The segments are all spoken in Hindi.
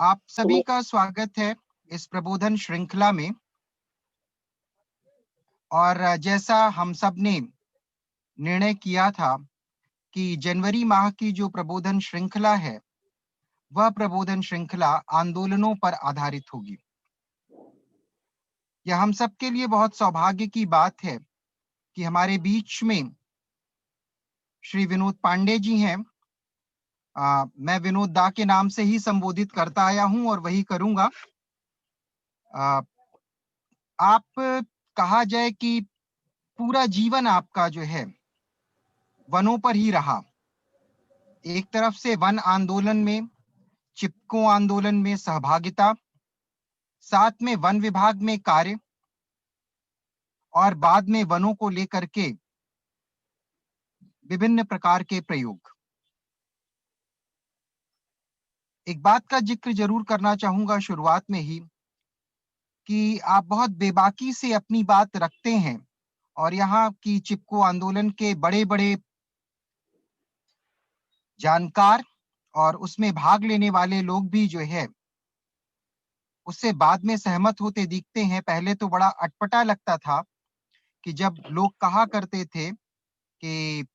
आप सभी का स्वागत है इस प्रबोधन श्रृंखला में। और जैसा हम सब ने निर्णय किया था कि जनवरी माह की जो प्रबोधन श्रृंखला है, वह प्रबोधन श्रृंखला आंदोलनों पर आधारित होगी। यह हम सब के लिए बहुत सौभाग्य की बात है कि हमारे बीच में श्री विनोद पांडे जी हैं। मैं विनोद दा के नाम से ही संबोधित करता आया हूं और वही करूंगा। आप कहा जाए कि पूरा जीवन आपका जो है वनों पर ही रहा। एक तरफ से वन आंदोलन में, चिपको आंदोलन में सहभागिता, साथ में वन विभाग में कार्य और बाद में वनों को लेकर के विभिन्न प्रकार के प्रयोग। एक बात का जिक्र जरूर करना चाहूंगा शुरुआत में ही कि आप बहुत बेबाकी से अपनी बात रखते हैं और यहाँ की चिपको आंदोलन के बड़े बड़े जानकार और उसमें भाग लेने वाले लोग भी जो है उससे बाद में सहमत होते दिखते हैं। पहले तो बड़ा अटपटा लगता था कि जब लोग कहा करते थे कि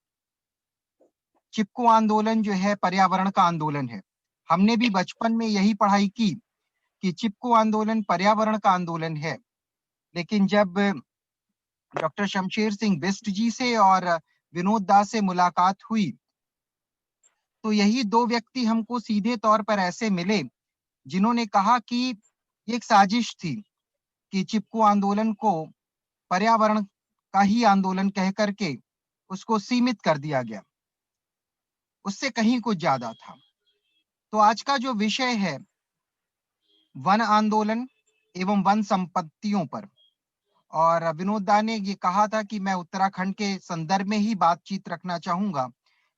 चिपको आंदोलन जो है पर्यावरण का आंदोलन है। हमने भी बचपन में यही पढ़ाई की कि चिपको आंदोलन पर्यावरण का आंदोलन है। लेकिन जब डॉक्टर शमशेर सिंह बिष्ट जी से और विनोद दास से मुलाकात हुई तो यही दो व्यक्ति हमको सीधे तौर पर ऐसे मिले जिन्होंने कहा कि ये एक साजिश थी कि चिपको आंदोलन को पर्यावरण का ही आंदोलन कह करके उसको सीमित कर दिया गया, उससे कहीं कुछ ज्यादा था। तो आज का जो विषय है वन आंदोलन एवं वन संपत्तियों पर, और विनोद दा ने ये कहा था कि मैं उत्तराखंड के संदर्भ में ही बातचीत रखना चाहूंगा,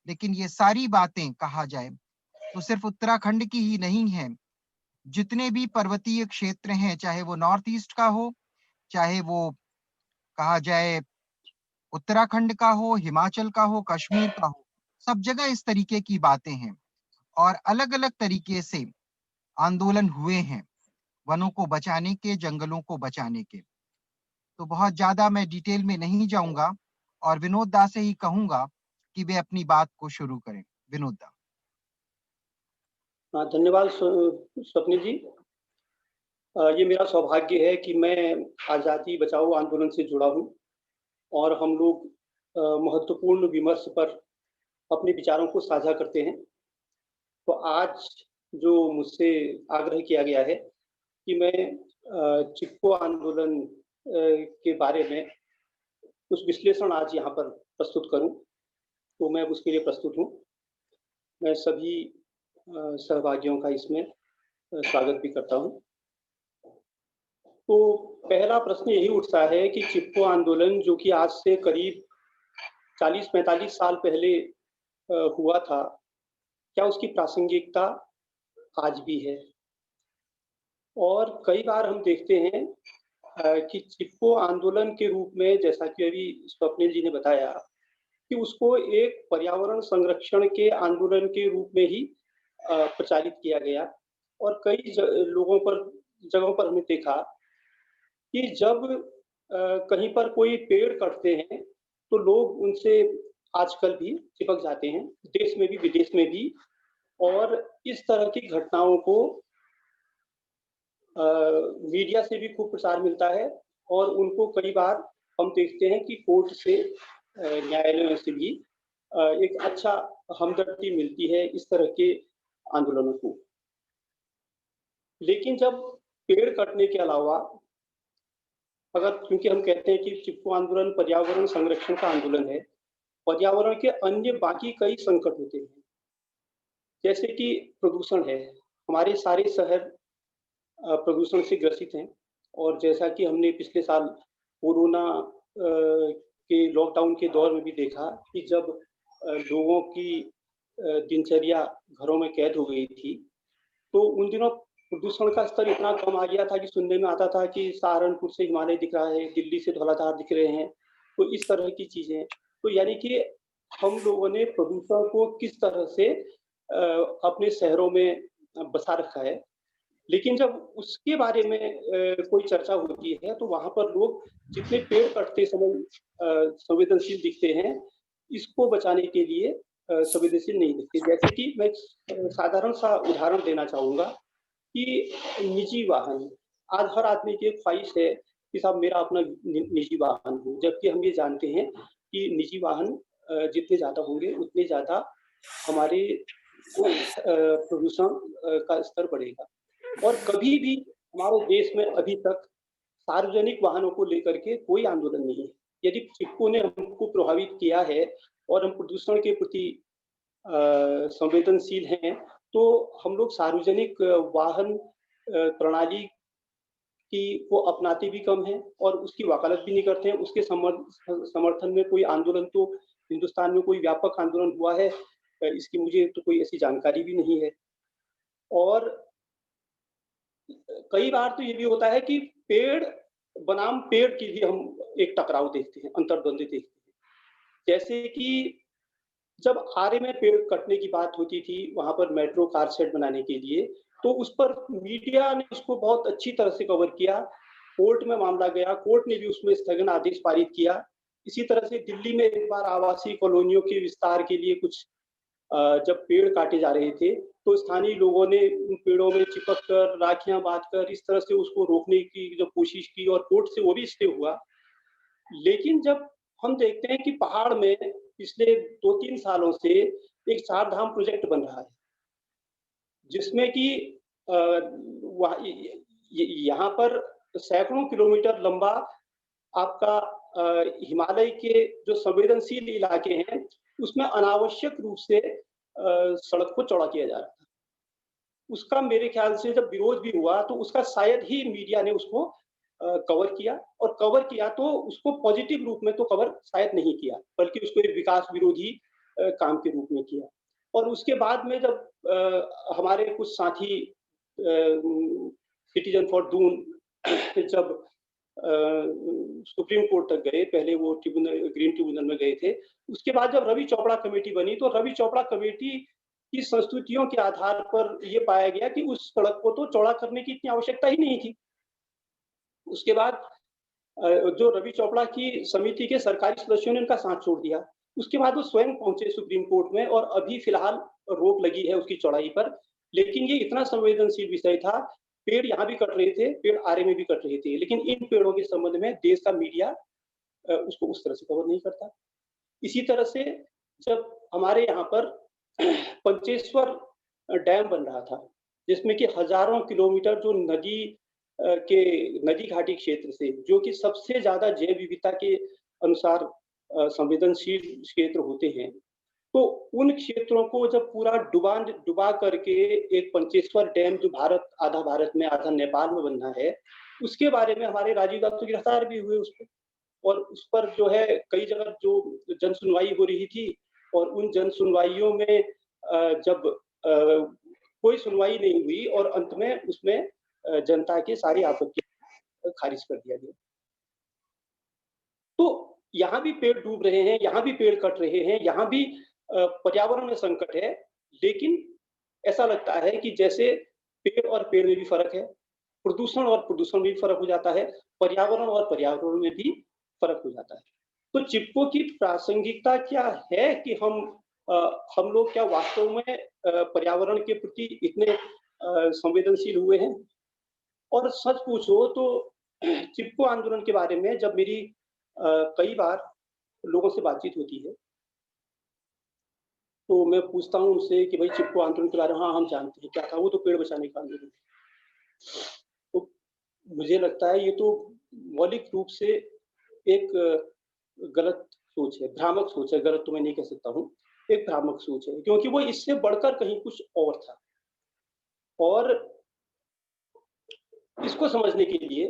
लेकिन ये सारी बातें कहा जाए तो सिर्फ उत्तराखंड की ही नहीं है। जितने भी पर्वतीय क्षेत्र हैं, चाहे वो नॉर्थ ईस्ट का हो, चाहे वो कहा जाए उत्तराखंड का हो, हिमाचल का हो, कश्मीर का हो, सब जगह इस तरीके की बातें हैं और अलग अलग तरीके से आंदोलन हुए हैं वनों को बचाने के, जंगलों को बचाने के। तो बहुत ज्यादा मैं डिटेल में नहीं जाऊंगा और विनोद दा से ही कहूंगा कि वे अपनी बात को शुरू करें। विनोद दा। धन्यवाद स्वप्निल जी। ये मेरा सौभाग्य है कि मैं आज़ादी बचाओ आंदोलन से जुड़ा हूँ और हम लोग महत्वपूर्ण विमर्श पर अपने विचारों को साझा करते हैं। तो आज जो मुझसे आग्रह किया गया है कि मैं चिपको आंदोलन के बारे में कुछ विश्लेषण आज यहाँ पर प्रस्तुत करूँ, तो मैं उसके लिए प्रस्तुत हूँ। मैं सभी सहभागियों का इसमें स्वागत भी करता हूँ। तो पहला प्रश्न यही उठता है कि चिपको आंदोलन जो कि आज से करीब 40-45 साल पहले हुआ था, क्या उसकी प्रासंगिकता आज भी है? और कई बार हम देखते हैं कि चिपको आंदोलन के रूप में, जैसा कि अभी स्वप्निल जी ने बताया, कि उसको एक पर्यावरण संरक्षण के आंदोलन के रूप में ही प्रचारित किया गया। और कई लोगों पर, जगहों पर हमने देखा कि जब कहीं पर कोई पेड़ कटते हैं तो लोग उनसे आजकल भी चिपक जाते हैं, देश में भी विदेश में भी। और इस तरह की घटनाओं को मीडिया से भी खूब प्रचार मिलता है और उनको कई बार हम देखते हैं कि कोर्ट से, न्यायालयों से भी एक अच्छा हमदर्दी मिलती है इस तरह के आंदोलनों को। लेकिन जब पेड़ कटने के अलावा, अगर, क्योंकि हम कहते हैं कि चिपको आंदोलन पर्यावरण संरक्षण का आंदोलन है, पर्यावरण के अन्य बाकी कई संकट होते हैं, जैसे कि प्रदूषण है। हमारे सारे शहर प्रदूषण से ग्रसित हैं और जैसा कि हमने पिछले साल कोरोना के लॉकडाउन के दौर में भी देखा कि जब लोगों की दिनचर्या घरों में कैद हो गई थी, तो उन दिनों प्रदूषण का स्तर इतना कम आ गया था कि सुनने में आता था कि सहारनपुर से हिमालय दिख रहा है, दिल्ली से धौलाधार दिख रहे हैं। तो इस तरह की चीजें, तो यानी कि हम लोगों ने प्रदूषण को किस तरह से अपने शहरों में बसा रखा है। लेकिन जब उसके बारे में कोई चर्चा होती है तो वहाँ पर लोग जितने पेड़ कटते समय संवेदनशील दिखते हैं, इसको बचाने के लिए संवेदनशील नहीं दिखते। जैसे कि मैं साधारण सा उदाहरण देना चाहूँगा कि निजी वाहन, आज हर आदमी की एक ख्वाहिश है कि साहब मेरा अपना निजी वाहन हो, जबकि हम ये जानते हैं कि निजी वाहन जितने ज़्यादा होंगे उतने ज़्यादा हमारे प्रदूषण का स्तर बढ़ेगा। और कभी भी हमारे देश में अभी तक सार्वजनिक वाहनों को लेकर के कोई आंदोलन नहीं है। यदि चिपको ने हमको प्रभावित किया है और हम प्रदूषण के प्रति संवेदनशील हैं, तो हम लोग सार्वजनिक वाहन प्रणाली की को अपनाते भी कम हैं और उसकी वकालत भी नहीं करते हैं। उसके समर्थन में कोई आंदोलन तो हिंदुस्तान में कोई व्यापक आंदोलन हुआ है इसकी मुझे तो कोई ऐसी जानकारी भी नहीं है। और कई बार तो ये भी होता है कि पेड़ बनाम पेड़ की भी हम एक टकराव देखते हैं, अंतर्द्वंद देखते हैं। जैसे कि जब आरे में पेड़ कटने की बात होती थी, वहाँ पर मेट्रो कार शेड बनाने के लिए, तो उस पर मीडिया ने उसको बहुत अच्छी तरह से कवर किया। कोर्ट में मामला गया, कोर्ट ने भी उसमें स्थगन आदेश पारित किया। इसी तरह से दिल्ली में एक बार आवासीय कॉलोनियों के विस्तार के लिए कुछ जब पेड़ काटे जा रहे थे, तो स्थानीय लोगों ने उन पेड़ों में चिपक कर, राखियाँ बाँधकर इस तरह से उसको रोकने की जब कोशिश की और कोर्ट से वो भी स्टे हुआ। लेकिन जब हम देखते हैं कि पहाड़ में पिछले 2-3 सालों से एक चार धाम प्रोजेक्ट बन रहा है, जिसमें कि वहाँ यहाँ पर सैकड़ों किलोमीटर लंबा आपका हिमालय के जो संवेदनशील इलाके हैं, उसमें अनावश्यक रूप से सड़क को चौड़ा किया जा रहा था। उसका मेरे ख्याल से जब विरोध भी हुआ, तो उसका शायद ही मीडिया ने उसको कवर किया और कवर किया तो उसको पॉजिटिव रूप में तो कवर शायद नहीं किया, बल्कि उसको एक विकास विरोधी काम के रूप में किया। और उसके बाद में जब हमारे कुछ साथी सिटीजन फॉर दून जब सुप्रीम कोर्ट तक गए, पहले वो ट्रिब्यूनल ग्रीन ट्रिब्यूनल में गए थे। उसके बाद जब रवि चोपड़ा कमेटी बनी, तो रवि चोपड़ा कमेटी की संस्तुतियों के आधार पर ये पाया गया कि उस सड़क को तो चौड़ा करने की इतनी आवश्यकता ही नहीं थी। उसके बाद जो रवि चोपड़ा की समिति के सरकारी सदस्यों ने उनका साथ छोड़ दिया। उसके बाद वो स्वयं पहुँचे सुप्रीम कोर्ट में और अभी फिलहाल रोक लगी है उसकी चौड़ाई पर। लेकिन ये इतना संवेदनशील विषय था, पेड़ यहाँ भी कट रहे थे, पेड़ आरे में भी कट रहे थे, लेकिन इन पेड़ों के संबंध में देश का मीडिया उसको उस तरह से कवर नहीं करता। इसी तरह से जब हमारे यहाँ पर पंचेश्वर डैम बन रहा था, जिसमें कि हज़ारों किलोमीटर जो नदी के नदी घाटी क्षेत्र से, जो कि सबसे ज़्यादा जैव विविधता के अनुसार संवेदनशील क्षेत्र होते हैं, तो उन क्षेत्रों को जब पूरा डुबा करके एक पंचेश्वर डैम जो आधा भारत में, आधा नेपाल में बनना है, उसके बारे में हमारे राजीव गांधी तो गिरफ्तार भी हुए उस पे। और उस पर जो है कई जगह जो जन सुनवाई हो रही थी और उन जन सुनवाइयों में जब कोई सुनवाई नहीं हुई और अंत में उसमें जनता की सारी आपत्ति खारिज कर दिया गया। तो यहाँ भी पेड़ डूब रहे हैं, यहाँ भी पेड़ कट रहे हैं, यहाँ भी पर्यावरण में संकट है, लेकिन ऐसा लगता है कि जैसे पेड़ और पेड़ में भी फ़र्क है, प्रदूषण और प्रदूषण में भी फ़र्क हो जाता है, पर्यावरण और पर्यावरण में भी फ़र्क हो जाता है। तो चिपको की प्रासंगिकता क्या है कि हम लोग क्या वास्तव में पर्यावरण के प्रति इतने संवेदनशील हुए हैं? और सच पूछो तो चिपको आंदोलन के बारे में जब मेरी कई बार लोगों से बातचीत होती है, तो मैं पूछता हूँ उनसे कि भाई चिपको आंदोलन के बारे में हाँ, हम जानते हैं, क्या था? वो तो पेड़ बचाने का आंदोलन है। तो मुझे लगता है ये तो मौलिक रूप से एक गलत सोच है, भ्रामक सोच है, गलत तो मैं नहीं कह सकता हूँ, एक भ्रामक सोच है, क्योंकि वो इससे बढ़कर कहीं कुछ और था। और इसको समझने के लिए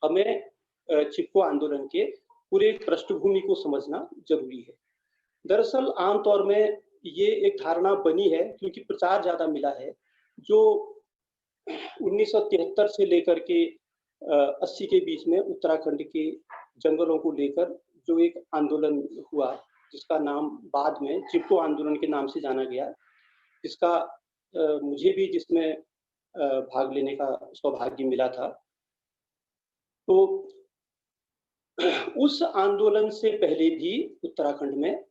हमें चिपको आंदोलन के पूरे पृष्ठभूमि को समझना ज़रूरी है। दरअसल आम तौर में ये एक धारणा बनी है क्योंकि प्रचार ज़्यादा मिला है, जो 1973 से लेकर के 80 के बीच में उत्तराखंड के जंगलों को लेकर जो एक आंदोलन हुआ, जिसका नाम बाद में चिपको आंदोलन के नाम से जाना गया, जिसका मुझे भी जिसमें भाग लेने का सौभाग्य मिला था। तो उस आंदोलन से पहले भी उत्तराखंड में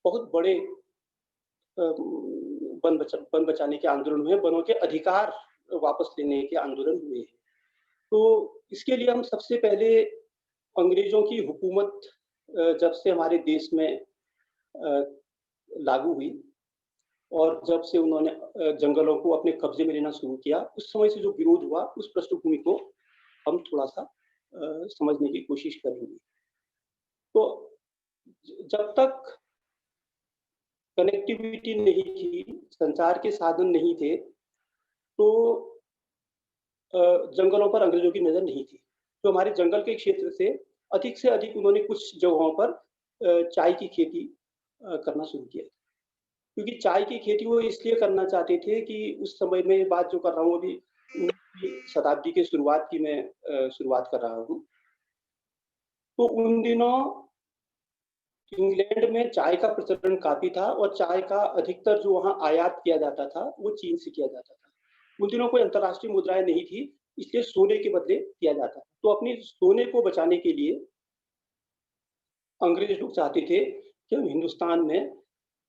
बहुत बड़े वन बचाने के आंदोलन हुए, वनों के अधिकार वापस लेने के आंदोलन हुए हैं। तो इसके लिए हम सबसे पहले अंग्रेजों की हुकूमत जब से हमारे देश में लागू हुई और जब से उन्होंने जंगलों को अपने कब्जे में लेना शुरू किया, उस समय से जो विरोध हुआ, उस पृष्ठभूमि को हम थोड़ा-सा समझने की कोशिश करेंगे। तो जब तक कनेक्टिविटी नहीं थी, संचार के साधन नहीं थे, तो जंगलों पर अंग्रेजों की नज़र नहीं थी। तो हमारे जंगल के क्षेत्र से अधिक उन्होंने कुछ जगहों पर चाय की खेती करना शुरू किया। क्योंकि चाय की खेती वो इसलिए करना चाहते थे कि उस समय में ये बात जो कर रहा हूँ अभी 19वीं शताब्दी के शुरुआत की मैं शुरुआत कर रहा हूँ। तो उन दिनों इंग्लैंड में चाय का प्रचलन काफ़ी था और चाय का अधिकतर जो वहाँ आयात किया जाता था, वो चीन से किया जाता था। उन दिनों कोई अंतर्राष्ट्रीय मुद्राएँ नहीं थी, इसलिए सोने के बदले किया जाता। तो अपनी सोने को बचाने के लिए अंग्रेज लोग चाहते थे कि हम हिंदुस्तान में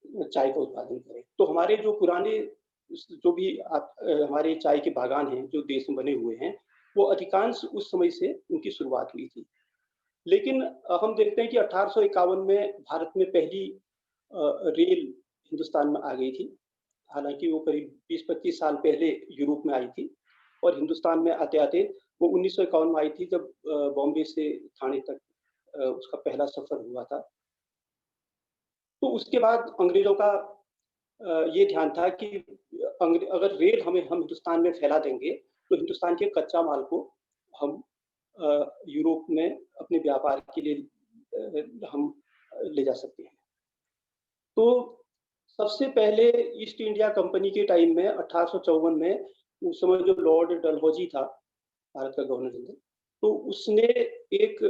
चाय का उत्पादन करें। तो हमारे जो पुराने जो भी हमारे चाय के बागान हैं, जो देश में बने हुए हैं, वो अधिकांश उस समय से उनकी शुरुआत हुई थी। लेकिन हम देखते हैं कि 1851 में भारत में पहली रेल हिंदुस्तान में आ गई थी। हालाँकि वो करीब 20-25 साल पहले यूरोप में आई थी और हिंदुस्तान में आते-आते वो 1951 में आई थी जब बॉम्बे से ठाणे तक उसका पहला सफ़र हुआ था। तो उसके बाद अंग्रेज़ों का ये ध्यान था कि अगर रेल हम हिंदुस्तान में फैला देंगे, तो हिंदुस्तान के कच्चा माल को हम यूरोप में अपने व्यापार के लिए हम ले जा सकते हैं। तो सबसे पहले ईस्ट इंडिया कंपनी के टाइम में 1854 में उस समय जो लॉर्ड डलहौजी था, भारत का गवर्नर जनरल, तो उसने एक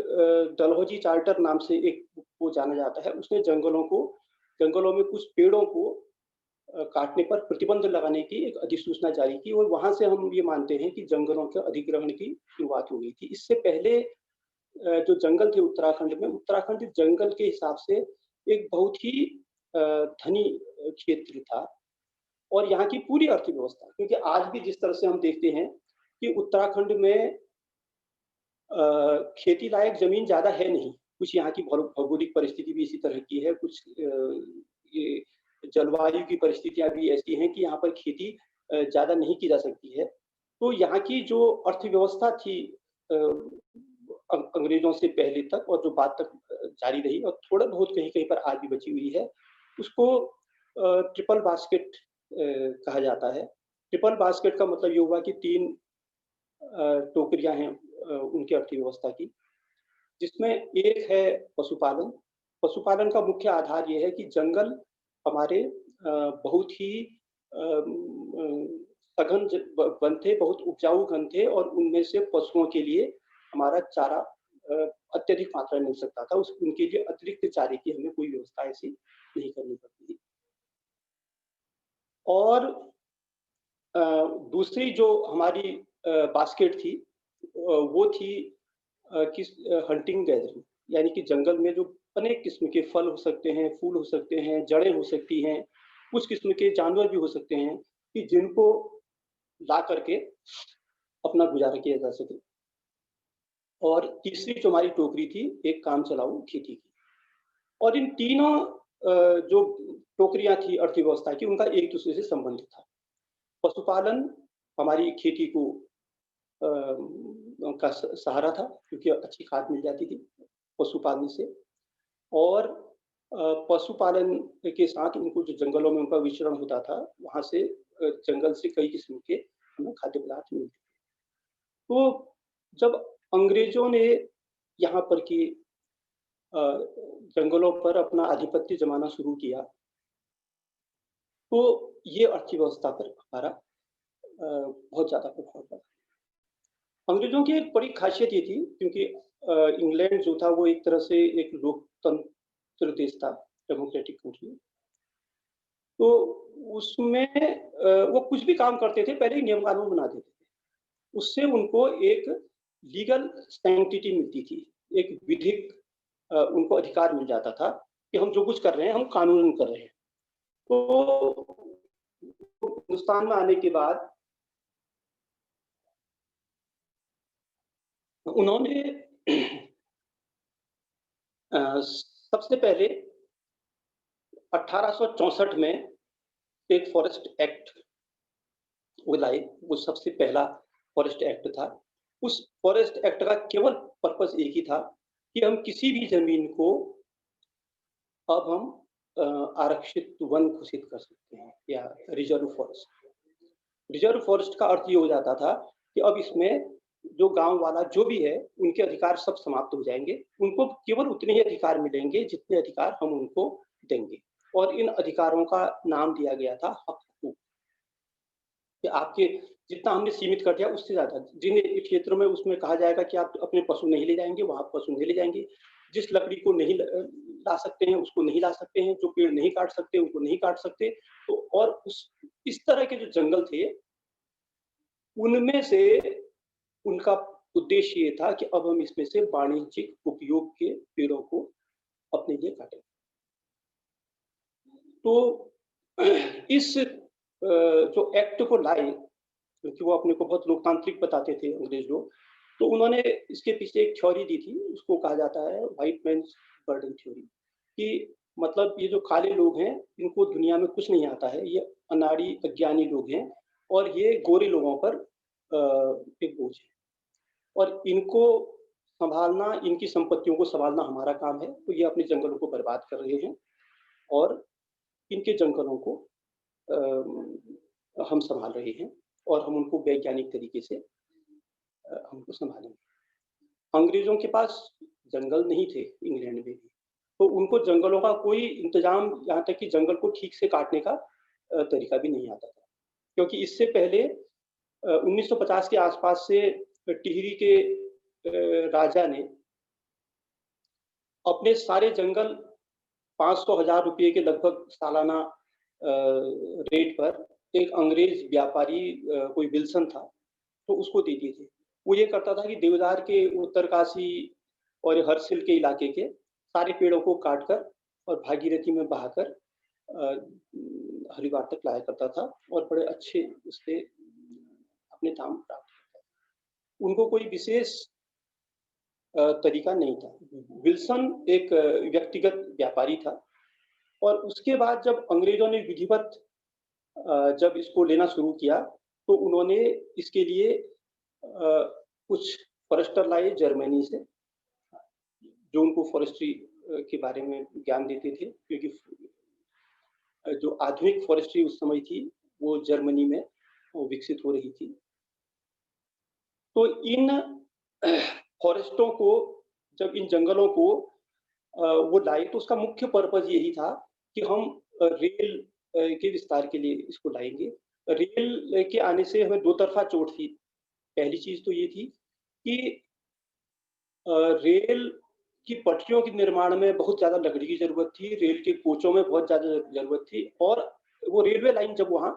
डलहौजी चार्टर नाम से एक वो जाना जाता है। उसने जंगलों में कुछ पेड़ों को काटने पर प्रतिबंध लगाने की एक अधिसूचना जारी की और वहाँ से हम ये मानते हैं कि जंगलों के अधिग्रहण की शुरुआत हो गई थी। इससे पहले जो जंगल थे उत्तराखंड में, उत्तराखंड जंगल के हिसाब से एक बहुत ही धनी क्षेत्र था और यहाँ की पूरी अर्थव्यवस्था क्योंकि आज भी जिस तरह से हम देखते हैं कि उत्तराखंड में खेती लायक ज़मीन ज़्यादा है नहीं। कुछ यहाँ की भौगोलिक परिस्थिति भी इसी तरह की है, कुछ ये जलवायु की परिस्थितियाँ भी ऐसी हैं कि यहाँ पर खेती ज़्यादा नहीं की जा सकती है। तो यहाँ की जो अर्थव्यवस्था थी अ, अंग्रेज़ों से पहले तक और जो बाद तक जारी रही और थोड़ा बहुत कहीं-कहीं पर आज भी बची हुई है, उसको ट्रिपल बास्केट कहा जाता है। ट्रिपल बास्केट का मतलब ये हुआ कि 3 टोकरियाँ हैं उनकी अर्थव्यवस्था की, जिसमें एक है पशुपालन। पशुपालन का मुख्य आधार ये है कि जंगल हमारे बहुत ही सघन वन थे, बहुत उपजाऊ वन थे और उनमें से पशुओं के लिए हमारा चारा अत्यधिक मात्रा में मिल सकता था। उनके लिए अतिरिक्त चारे की हमें कोई व्यवस्था ऐसी नहीं करनी पड़ती थी। और दूसरी जो हमारी बास्केट थी वो थी हंटिंग गैदरिंग यानी कि जंगल में जो अनेक किस्म के फल हो सकते हैं, फूल हो सकते हैं, जड़ें हो सकती हैं, कुछ किस्म के जानवर भी हो सकते हैं कि जिनको ला करके अपना गुज़ारा किया जा सके। और तीसरी जो हमारी टोकरी थी, एक काम चलाऊ खेती की। और इन तीनों जो टोकरियाँ थी अर्थव्यवस्था की, उनका एक-दूसरे से संबंध था। पशुपालन हमारी खेती को का सहारा था क्योंकि अच्छी खाद मिल जाती थी पशुपालन से और पशुपालन के साथ उनको जो जंगलों में उनका विचरण होता था, वहाँ से जंगल से कई किस्म के हमें खाद्य पदार्थ मिलते थे। तो जब अंग्रेज़ों ने यहाँ पर की जंगलों पर अपना आधिपत्य जमाना शुरू किया, तो ये अर्थव्यवस्था पर हमारा बहुत ज़्यादा प्रभाव पड़ा। अंग्रेज़ों की एक बड़ी ख़ासियत ये थी क्योंकि इंग्लैंड जो था वो एक तरह से एक लोकतंत्र देश था, डेमोक्रेटिक कंट्री। तो उसमें वो कुछ भी काम करते थे, पहले ही नियम कानून बना देते थे। उससे उनको एक लीगल सैंक्टिटी मिलती थी, एक विधिक उनको अधिकार मिल जाता था कि हम जो कुछ कर रहे हैं, हम कानूनन कर रहे हैं। तो हिंदुस्तान में आने के बाद उन्होंने सबसे पहले 1864 में एक फॉरेस्ट एक्ट वो लाए, वो सबसे पहला फॉरेस्ट एक्ट था। उस फॉरेस्ट एक्ट का केवल पर्पस एक ही था कि हम किसी भी ज़मीन को अब हम आरक्षित वन घोषित कर सकते हैं या रिजर्व फॉरेस्ट। रिजर्व फॉरेस्ट का अर्थ ये हो जाता था कि अब इसमें जो गाँव वाला जो भी है, उनके अधिकार सब समाप्त हो जाएँगे। उनको केवल उतने ही अधिकार मिलेंगे जितने अधिकार हम उनको देंगे और इन अधिकारों का नाम दिया गया था हक-हकूक़। कि आपके जितना हमने सीमित कर दिया उससे ज़्यादा। जिन क्षेत्रों में उसमें कहा जाएगा कि आप अपने पशु नहीं ले जाएँगे, वहाँ पशु नहीं ले जाएँगे। जिस लकड़ी को नहीं ला सकते हैं, उसको नहीं ला सकते हैं। जो पेड़ नहीं काट सकते, उनको नहीं काट सकते। तो और उस इस तरह के जो जंगल थे, उनमें से उनका उद्देश्य ये था कि अब हम इसमें से वाणिज्यिक उपयोग के पेड़ों को अपने लिए काटें। तो इस जो एक्ट को लाए, क्योंकि वो अपने को बहुत लोकतांत्रिक बताते थे अंग्रेज लोग, तो उन्होंने इसके पीछे एक थ्योरी दी थी, उसको कहा जाता है व्हाइट मैन्स बर्डन थ्योरी, कि मतलब ये जो काले लोग हैं, इनको दुनिया में कुछ नहीं आता है, ये अनाड़ी, अज्ञानी लोग हैं और ये गोरे लोगों पर एक बोझ है और इनको सँभालना, इनकी संपत्तियों को सँभालना हमारा काम है, तो ये अपने जंगलों को बर्बाद कर रहे हैं और इनके जंगलों को हम सँभाल रहे हैं और हम उनको वैज्ञानिक तरीके से हम उनको सँभालेंगे। अंग्रेज़ों के पास जंगल नहीं थे इंग्लैंड में भी, तो उनको जंगलों का कोई इंतज़ाम, यहाँ तक कि जंगल को ठीक से काटने का तरीका भी नहीं आता था। क्योंकि इससे पहले 1950 के आस-पास से टिहरी के राजा ने अपने सारे जंगल 500,000 रुपए के लगभग सालाना रेट पर एक अंग्रेज व्यापारी कोई विल्सन था, तो उसको दे दिए थे। वो ये करता था कि देवदार के उत्तरकाशी और हर्षिल के इलाके के सारे पेड़ों को काट कर और भागीरथी में बहाकर हरिद्वार तक लाया करता था और बड़े अच्छे उससे अपने दाम प्राप्त करता था। उनको कोई विशेष तरीका नहीं था। विल्सन एक व्यक्तिगत व्यापारी था और उसके बाद जब अंग्रेज़ों ने विधिवत जब इसको लेना शुरू किया, तो उन्होंने इसके लिए कुछ फॉरेस्टर लाए जर्मनी से, जो उनको फॉरेस्ट्री के बारे में ज्ञान देते थे, क्योंकि जो आधुनिक फॉरेस्ट्री उस समय थी, वो जर्मनी में विकसित हो रही थी। तो इन फॉरेस्टों को, जब इन जंगलों को वो लाए, तो उसका मुख्य पर्पज़ यही था कि हम रेल के विस्तार के लिए इसको लाएँगे। रेल के आने से हमें दो तरफ़ा चोट थी। पहली चीज़ तो ये थी कि रेल की पटरियों के निर्माण में बहुत ज़्यादा लकड़ी की ज़रूरत थी, रेल के कोचों में बहुत ज़्यादा ज़रूरत थी और वो रेलवे लाइन जब वहाँ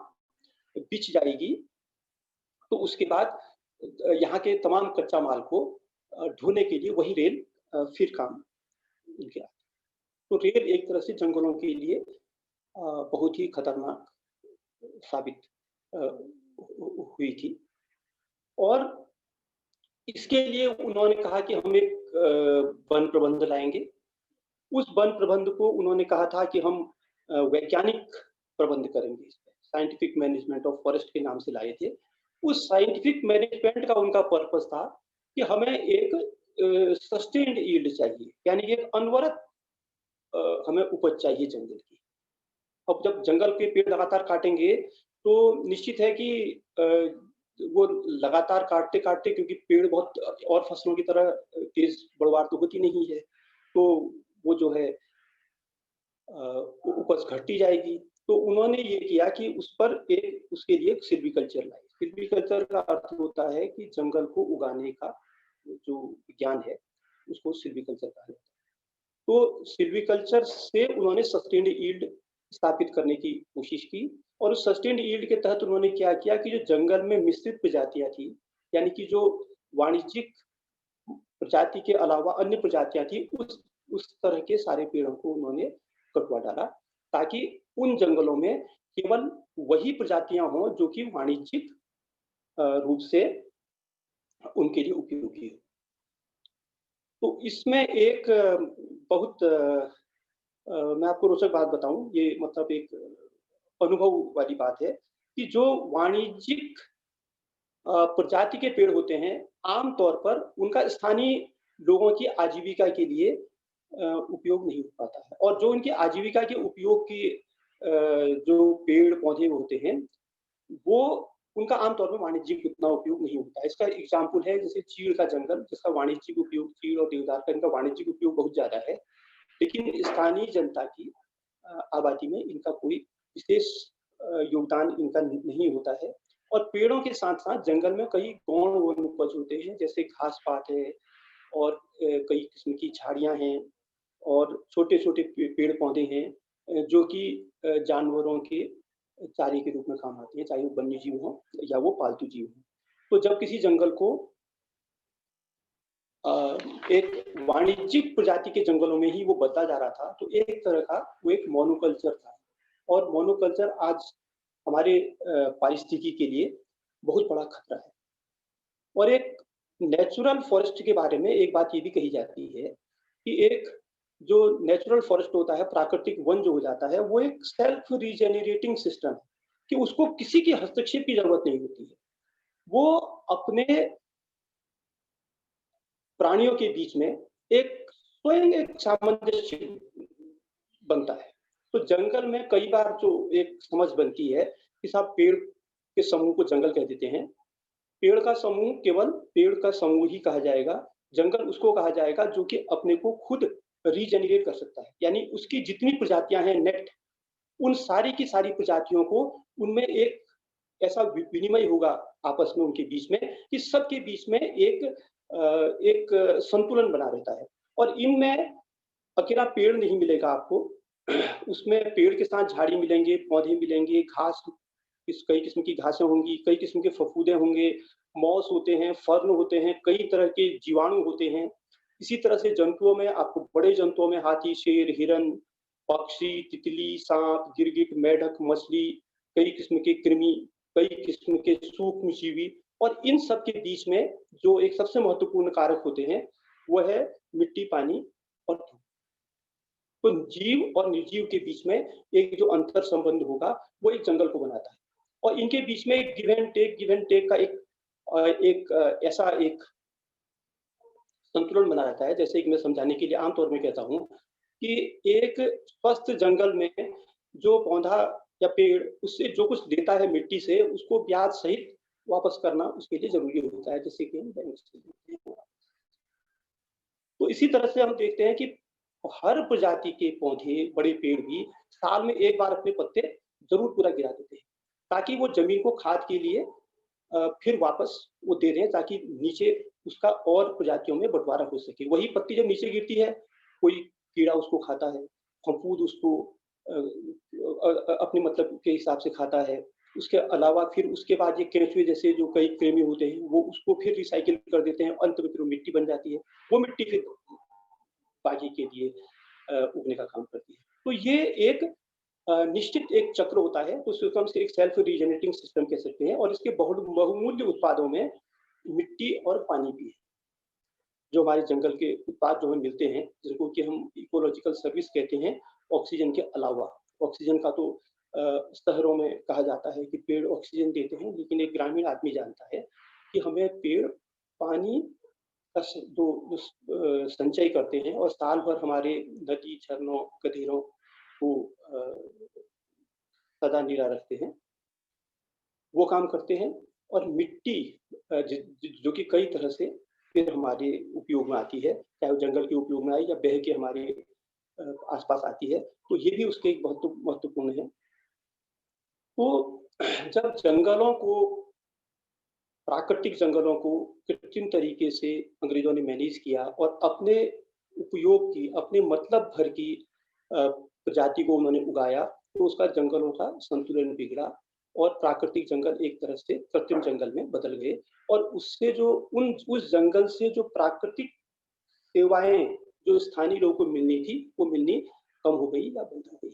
बिछ जाएगी, तो उसके बाद यहाँ के तमाम कच्चा माल को ढोने के लिए वही रेल फिर काम किया। तो रेल एक तरह से जंगलों के लिए बहुत ही खतरनाक साबित हुई थी और इसके लिए उन्होंने कहा कि हम एक वन प्रबंध लाएँगे। उस वन प्रबंध को उन्होंने कहा था कि हम वैज्ञानिक प्रबंध करेंगे इसमें, साइंटिफिक मैनेजमेंट ऑफ फॉरेस्ट के नाम से लाए थे। उस साइंटिफिक मैनेजमेंट का उनका पर्पस था कि हमें एक सस्टेन्ड यील्ड चाहिए, यानी कि एक अनवरत हमें उपज चाहिए जंगल की। अब जब जंगल के पेड़ लगातार काटेंगे, तो निश्चित है कि वो लगातार काटते-काटते, क्योंकि पेड़ बहुत और फसलों की तरह तेज़ बढ़वार तो होती नहीं है, तो वो जो है उपज घटती जाएगी। तो उन्होंने ये किया कि उस पर एक उसके लिए सिल्वीकल्चर लाई। सिल्वीकल्चर का अर्थ होता है कि जंगल को उगाने का जो विज्ञान है, उसको सिल्वीकल्चर कहा जाता है। तो सिल्वीकल्चर से उन्होंने सस्टेन्ड यील्ड स्थापित करने की कोशिश की और उस सस्टेन्ड यील्ड के तहत उन्होंने क्या किया कि जो जंगल में मिश्रित प्रजातियाँ थी, यानी कि जो वाणिज्यिक प्रजाति के अलावा अन्य प्रजातियाँ थी, उस तरह के सारे पेड़ों को उन्होंने कटवा डाला, ताकि उन जंगलों में केवल वही प्रजातियाँ हों जो कि वाणिज्यिक रूप से उनके लिए उपयोगी हो। तो इसमें एक बहुत मैं आपको रोचक बात बताऊँ, ये मतलब एक अनुभव वाली बात है कि जो वाणिज्यिक प्रजाति के पेड़ होते हैं, आम तौर पर उनका स्थानीय लोगों की आजीविका के लिए उपयोग नहीं हो पाता है, और जो उनकी आजीविका के उपयोग की जो पेड़-पौधे होते हैं, वो उनका आम तौर पर वाणिज्यिक उतना उपयोग नहीं होता है। इसका एग्ज़ाम्पल है जैसे चीड़ का जंगल, जिसका वाणिज्यिक उपयोग, चीड़ और देवदार का इनका वाणिज्यिक उपयोग बहुत ज़्यादा है, लेकिन स्थानीय जनता की आबादी में इनका कोई विशेष योगदान इनका नहीं होता है। और पेड़ों के साथ-साथ जंगल में कई गौण वनोपज होते हैं, जैसे घास-पात है और कई किस्म की झाड़ियाँ हैं और छोटे-छोटे पेड़-पौधे हैं, जो कि जानवरों के चारे के रूप में काम आते हैं, चाहे वो वन्यजीव हों या वो पालतू जीव हों। तो जब किसी जंगल को अ, एक वाणिज्यिक प्रजाति के जंगलों में ही वो बदला जा रहा था, तो एक तरह का वो एक मोनोकल्चर था, और मोनोकल्चर आज हमारे पारिस्थितिकी के लिए बहुत बड़ा खतरा है। और एक नेचुरल फॉरेस्ट के बारे में एक बात ये भी कही जाती है कि एक जो नेचुरल फॉरेस्ट होता है, प्राकृतिक वन जो हो जाता है, वो एक सेल्फ रीजेनरेटिंग सिस्टम है, कि उसको किसी के हस्तक्षेप की ज़रूरत नहीं होती है। वो अपने प्राणियों के बीच में एक स्वयं एक सामंजस्य बनता है। तो जंगल में कई बार जो एक समझ बनती है कि साहब पेड़ के समूह को जंगल कह देते हैं। पेड़ का समूह केवल पेड़ का समूह ही कहा जाएगा। जंगल उसको कहा जाएगा जो कि अपने को खुद रीजेनरेट कर सकता है। यानी उसकी जितनी प्रजातियाँ हैं नेट, उन सारी की सारी प्रजातियों को उनमें एक ऐसा विनिमय होगा आपस में उनके बीच में कि सबके बीच में एक संतुलन बना रहता है। और इनमें अकेला पेड़ नहीं मिलेगा आपको, उसमें पेड़ के साथ झाड़ी मिलेंगे, पौधे मिलेंगे, घास, कई किस्म की घासें होंगी, कई किस्म के फफूंदे होंगे, मॉस होते हैं, फर्न होते हैं, कई तरह के जीवाणु होते हैं। इसी तरह से जंतुओं में आपको बड़े जंतुओं में हाथी, शेर, हिरन, पक्षी, तितली, साँप, गिरगिट, मेढक, मछली, कई किस्म के कृमि, कई किस्म के सूक्ष्मजीवी, और इन सब के बीच में जो एक सबसे महत्वपूर्ण कारक होते हैं, वो है मिट्टी, पानी और धूप। तो जीव और निर्जीव के बीच में एक जो अंतर संबंध होगा, वो एक जंगल को बनाता है। और इनके बीच में एक गिव एंड टेक का ऐसा एक संतुलन बना रहता है। जैसे कि मैं समझाने के लिए आम तौर में कहता हूँ कि एक स्वस्थ जंगल में जो पौधा या पेड़ उससे जो कुछ देता है मिट्टी से, उसको ब्याज सहित वापस करना उसके लिए ज़रूरी होता है, जैसे कि हम बैंक से लेते हैं। तो इसी तरह से हम देखते हैं कि हर प्रजाति के पौधे, बड़े पेड़ भी साल में एक बार अपने पत्ते ज़रूर पूरा गिरा देते हैं, ताकि वो ज़मीन को खाद के लिए फिर वापस वो दे दें, ताकि नीचे उसका और प्रजातियों में बँटवारा हो सके। वही पत्ती जब नीचे गिरती है, कोई कीड़ा उसको खाता है, फफूंद उसको अपने मतलब के हिसाब से खाता है। उसके अलावा फिर उसके बाद ये केंचुए जैसे जो कई कृमि होते हैं, वो उसको फिर रिसाइकिल कर देते हैं, अंत में फिर वो मिट्टी बन जाती है। वो मिट्टी फिर बाकी के लिए उगने का काम करती है। तो ये एक निश्चित एक चक्र होता है, तो उसको हम एक सेल्फ रीजेनरेटिंग सिस्टम कह सकते हैं, और इसके बहुमूल्य उत्पादों में मिट्टी और पानी भी है। जो हमारे जंगल के उत्पाद जो हमें मिलते हैं, जिनको कि हम इकोलॉजिकल सर्विस कहते हैं, ऑक्सीजन के अलावा। ऑक्सीजन का तो शहरों में कहा जाता है कि पेड़ ऑक्सीजन देते हैं, लेकिन एक ग्रामीण आदमी जानता है कि हमें पेड़ पानी का संचय करते हैं, और साल भर हमारे नदी, झरनों, गधेरों को सदा नीरा रखते हैं। वो काम करते हैं। और मिट्टी जो कि कई तरह से फिर हमारे उपयोग में आती है, चाहे वो जंगल के उपयोग में आए या बह के हमारे आसपास आती है, तो ये भी उसके एक महत्वपूर्ण है। तो जब जंगलों को, प्राकृतिक जंगलों को कृत्रिम तरीके से अंग्रेजों ने मैनेज किया और अपने उपयोग की, अपने मतलब भर की प्रजाति को उन्होंने उगाया, तो उसका जंगलों का संतुलन बिगड़ा और प्राकृतिक जंगल एक तरह से कृत्रिम जंगल में बदल गए और उससे जो उस जंगल से जो प्राकृतिक सेवाएँ जो स्थानीय लोगों को मिलनी थी, वो मिलनी कम हो गई या बंद हो गई।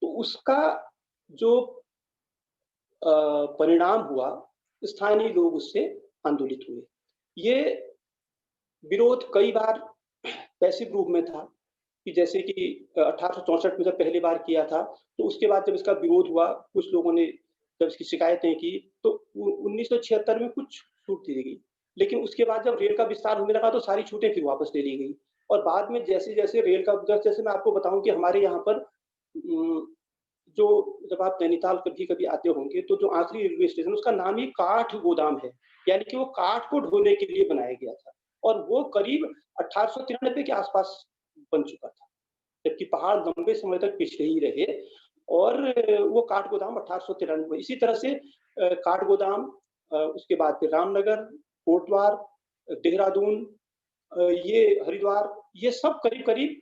तो उसका जो परिणाम हुआ, स्थानीय लोग उससे आंदोलित हुए। ये विरोध कई बार पैसिव रूप में था कि जैसे कि 1864 में जब पहली बार किया था, तो उसके बाद जब इसका विरोध हुआ, कुछ लोगों ने जब इसकी शिकायतें की, तो 1976 में कुछ छूट दे दी गई। लेकिन उसके बाद जब रेल का विस्तार होने लगा, तो सारी छूटें फिर वापस ले ली गई और बाद में जैसे-जैसे रेल का जैसे मैं आपको बताऊँ कि हमारे यहाँ पर जो जब आप नैनीताल कभी-कभी आते होंगे, तो जो आखिरी रेलवे स्टेशन उसका नाम ही काठ गोदाम है। यानी कि वो काठ को ढोने के लिए बनाया गया था और वो करीब 1893 के आसपास बन चुका था। जबकि पहाड़ लंबे समय तक पिछड़े ही रहे और वो काठगोदाम 1893 में इसी तरह से काठगोदाम उसके बाद फिर रामनगर, कोटद्वार, देहरादून ये हरिद्वार, ये सब करीब-करीब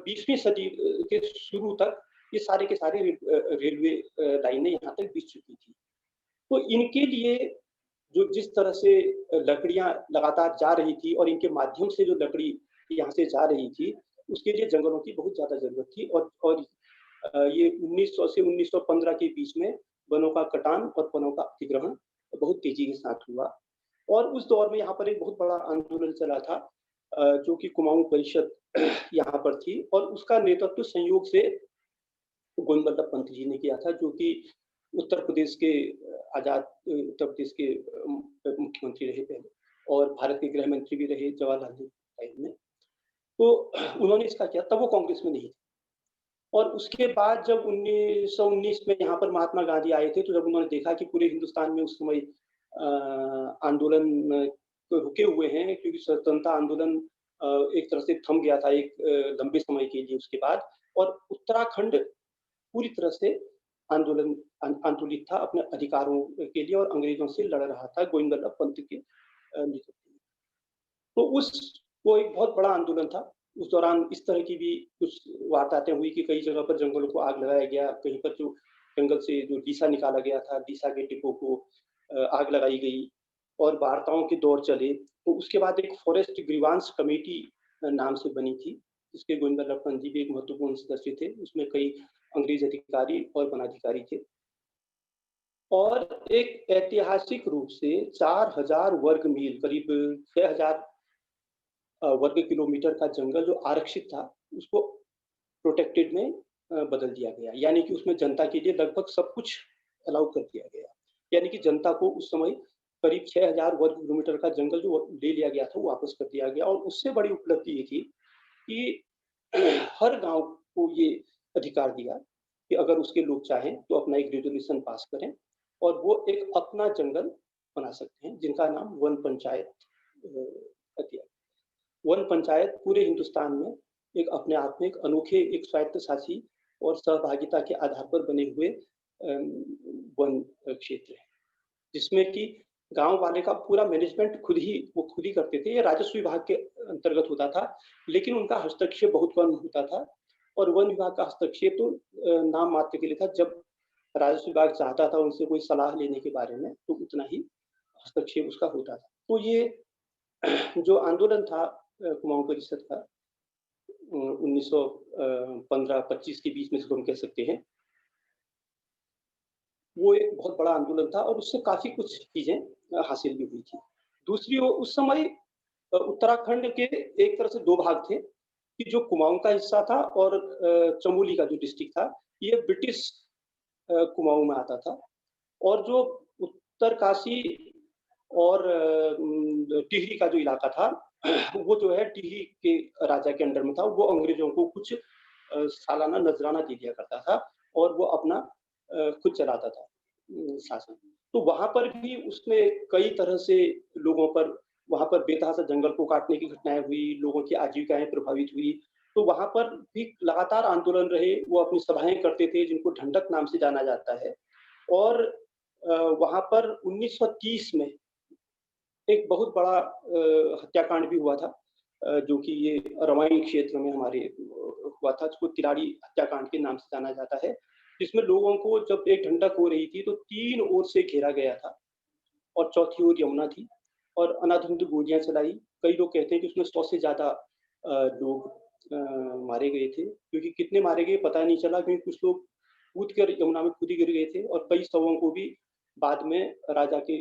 20वीं सदी के शुरू तक ये सारे के सारे रेलवे लाइनें यहाँ तक बिछ चुकी थी। तो इनके लिए जो जिस तरह से लकड़ियाँ लगातार जा रही थी और इनके माध्यम से जो लकड़ी यहाँ से जा रही थी, उसके लिए जंगलों की बहुत ज़्यादा ज़रूरत थी और ये 1900 से 1915 के बीच में वनों का कटान और वनों का अतिक्रमण बहुत तेज़ी के साथ हुआ और उस दौर में यहाँ पर एक बहुत बड़ा आंदोलन चला था जो कि कुमाऊँ परिषद यहाँ पर थी और उसका नेतृत्व संयोग से गोविंद बल्लभ पंत जी ने किया था, जो कि उत्तर प्रदेश के आज़ाद उत्तर प्रदेश के मुख्यमंत्री रहे पहले और भारत के गृह मंत्री भी रहे जवाहरलाल नेहरू टाइम में। तो उन्होंने इसका किया, तब वो कांग्रेस में नहीं थे और उसके बाद जब 1919 में यहाँ पर महात्मा गांधी आए थे, तो जब उन्होंने देखा कि पूरे हिंदुस्तान में उस समय आंदोलन तो रुके हुए हैं क्योंकि स्वतंत्रता आंदोलन एक तरह से थम गया था एक लंबे समय के लिए उसके बाद और उत्तराखंड पूरी तरह से आंदोलित था अपने अधिकारों के लिए और अंग्रेजों से लड़ रहा था गोविंद बल्लभ पंत के नेतृत्व में। तो उस वो एक बहुत बड़ा आंदोलन था। उस दौरान इस तरह की भी कुछ वारदातें हुई कि कई जगह पर जंगलों को आग लगाया गया, कहीं पर जो जंगल से जो लीसा निकाला गया था, लीसा के डिपो को आग लगाई गई और वार्ताओं के दौर चले। तो उसके बाद एक फॉरेस्ट ग्रीवांस कमेटी नाम से बनी थी, जिसके गोविंद बल्लभ पंत जी भी एक महत्वपूर्ण सदस्य थे। उसमें कई अंग्रेज अधिकारी और वनाधिकारी थे और एक ऐतिहासिक रूप से 4000 वर्ग मील करीब 6000 वर्ग किलोमीटर का जंगल जो आरक्षित था, उसको प्रोटेक्टेड में बदल दिया गया। यानी कि उसमें जनता के लिए लगभग सब कुछ अलाउ कर दिया गया। यानी कि जनता को उस समय करीब 6000 वर्ग किलोमीटर का जंगल जो ले लिया गया था, वो वापस कर दिया गया और उससे बड़ी उपलब्धि ये थी कि हर गाँव को ये अधिकार दिया कि अगर उसके लोग चाहें तो अपना एक रेज़ोल्यूशन पास करें और वो एक अपना जंगल बना सकते हैं, जिनका नाम वन पंचायत दिया। वन पंचायत पूरे हिंदुस्तान में एक अपने आप में एक अनोखे एक स्वायत्तशासी और सहभागिता के आधार पर बने हुए वन क्षेत्र है, जिसमें कि गाँव वाले का पूरा मैनेजमेंट वो खुद ही करते थे। ये राजस्व विभाग के अंतर्गत होता था, लेकिन उनका हस्तक्षेप बहुत कम होता था और वन विभाग का हस्तक्षेप तो नाम मात्र के लिए था। जब राजस्व विभाग चाहता था उनसे कोई सलाह लेने के बारे में, तो उतना ही हस्तक्षेप उसका होता था। तो ये जो आंदोलन था कुमाऊँ परिषद का 1915-25 के बीच में इसको हम कह सकते हैं। वो एक बहुत बड़ा आंदोलन था और उससे काफ़ी कुछ चीज़ें हासिल भी हुई थी। दूसरी ओर उस समय उत्तराखंड के एक तरह से 2 भाग थे कि जो कुमाऊँ का हिस्सा था और चमोली का जो डिस्ट्रिक्ट था, ये ब्रिटिश कुमाऊँ में आता था और जो उत्तरकाशी और टिहरी का जो इलाका था, वो जो है टिहरी के राजा के अंडर में था। वो अंग्रेज़ों को कुछ सालाना नज़राना दे दिया करता था और वो अपना खुद चलाता था शासन। तो वहाँ पर भी उसने कई तरह से लोगों पर वहाँ पर बेतहाशा जंगल को काटने की घटनाएँ हुई, लोगों की आजीविकाएँ प्रभावित हुई। तो वहाँ पर भी लगातार आंदोलन रहे, वो अपनी सभाएँ करते थे जिनको ढंढक नाम से जाना जाता है और वहाँ पर 1930 में एक बहुत बड़ा हत्याकांड भी हुआ था जो कि ये रवाइन क्षेत्र में हमारे हुआ था, जिसको तिलारी हत्याकांड के नाम से जाना जाता है। जिसमें लोगों को जब एक ठंडक हो रही थी तो 3 ओर से घेरा गया था और चौथी ओर यमुना थी और अंधाधुंध गोलियाँ चलाई। कई लोग कहते हैं कि उसमें 100 से ज़्यादा लोग मारे गए थे, क्योंकि कितने मारे गए पता नहीं चला, क्योंकि कुछ लोग कूद कर यमुना में खुद ही गिर गए थे और कई शवों को भी बाद में राजा के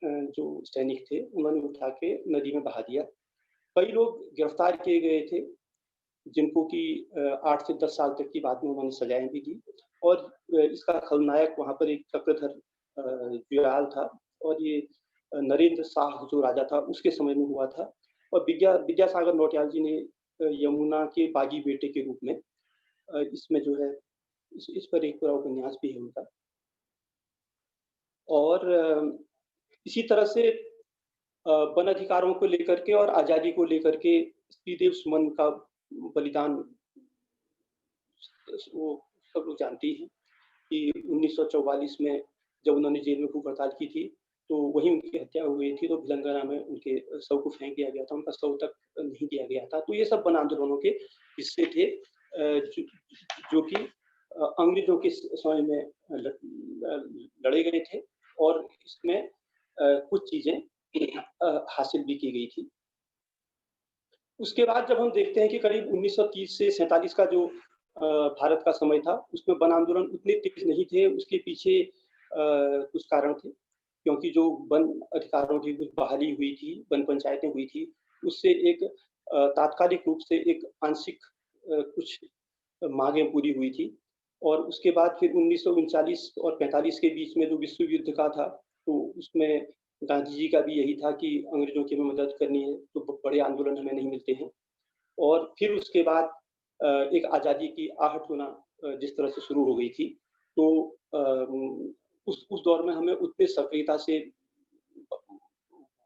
जो सैनिक थे, उन्होंने उठा के नदी में बहा दिया। कई लोग गिरफ्तार किए गए थे, जिनको कि 8 से 10 साल तक की बाद में उन्होंने सजाएँ भी दी और इसका खलनायक वहाँ पर एक चक्रधर जुयाल था और ये नरेंद्र शाह जो राजा था, उसके समय में हुआ था और विद्यासागर नौटियाल जी ने यमुना के बागी बेटे के रूप में इसमें जो है इस पर एक पूरा उपन्यास भी है उनका। और इसी तरह से वन अधिकारों को लेकर के और आज़ादी को लेकर के श्रीदेव सुमन का बलिदान वो सब लोग जानते ही हैं कि 1944 में जब उन्होंने जेल में भूख हड़ताल की थी, तो वहीं उनकी हत्या हो गई थी, तो भिलंगना में उनके शव को फेंक दिया गया था, उनका शव तक नहीं दिया गया था। तो ये सब वन आंदोलनों के हिस्से थे जो कि अंग्रेजों के समय में लड़े गए थे और इसमें कुछ चीज़ें हासिल भी की गई थी। उसके बाद जब हम देखते हैं कि करीब 1930 से 47 का जो भारत का समय था, उसमें वन आंदोलन उतने तेज नहीं थे, उसके पीछे कुछ कारण थे, क्योंकि जो वन अधिकारों की कुछ बहाली हुई थी, वन पंचायतें हुई थी, उससे एक तात्कालिक रूप से एक आंशिक कुछ माँगें पूरी हुई थी और उसके बाद फिर 1939 और 45 के बीच में जो विश्व युद्ध का था, तो उसमें गांधी जी का भी यही था कि अंग्रेजों की हमें मदद करनी है, तो बड़े आंदोलन हमें नहीं मिलते हैं। और फिर उसके बाद एक आज़ादी की आहट होना जिस तरह से शुरू हो गई थी, तो उस दौर में हमें उतनी सक्रियता से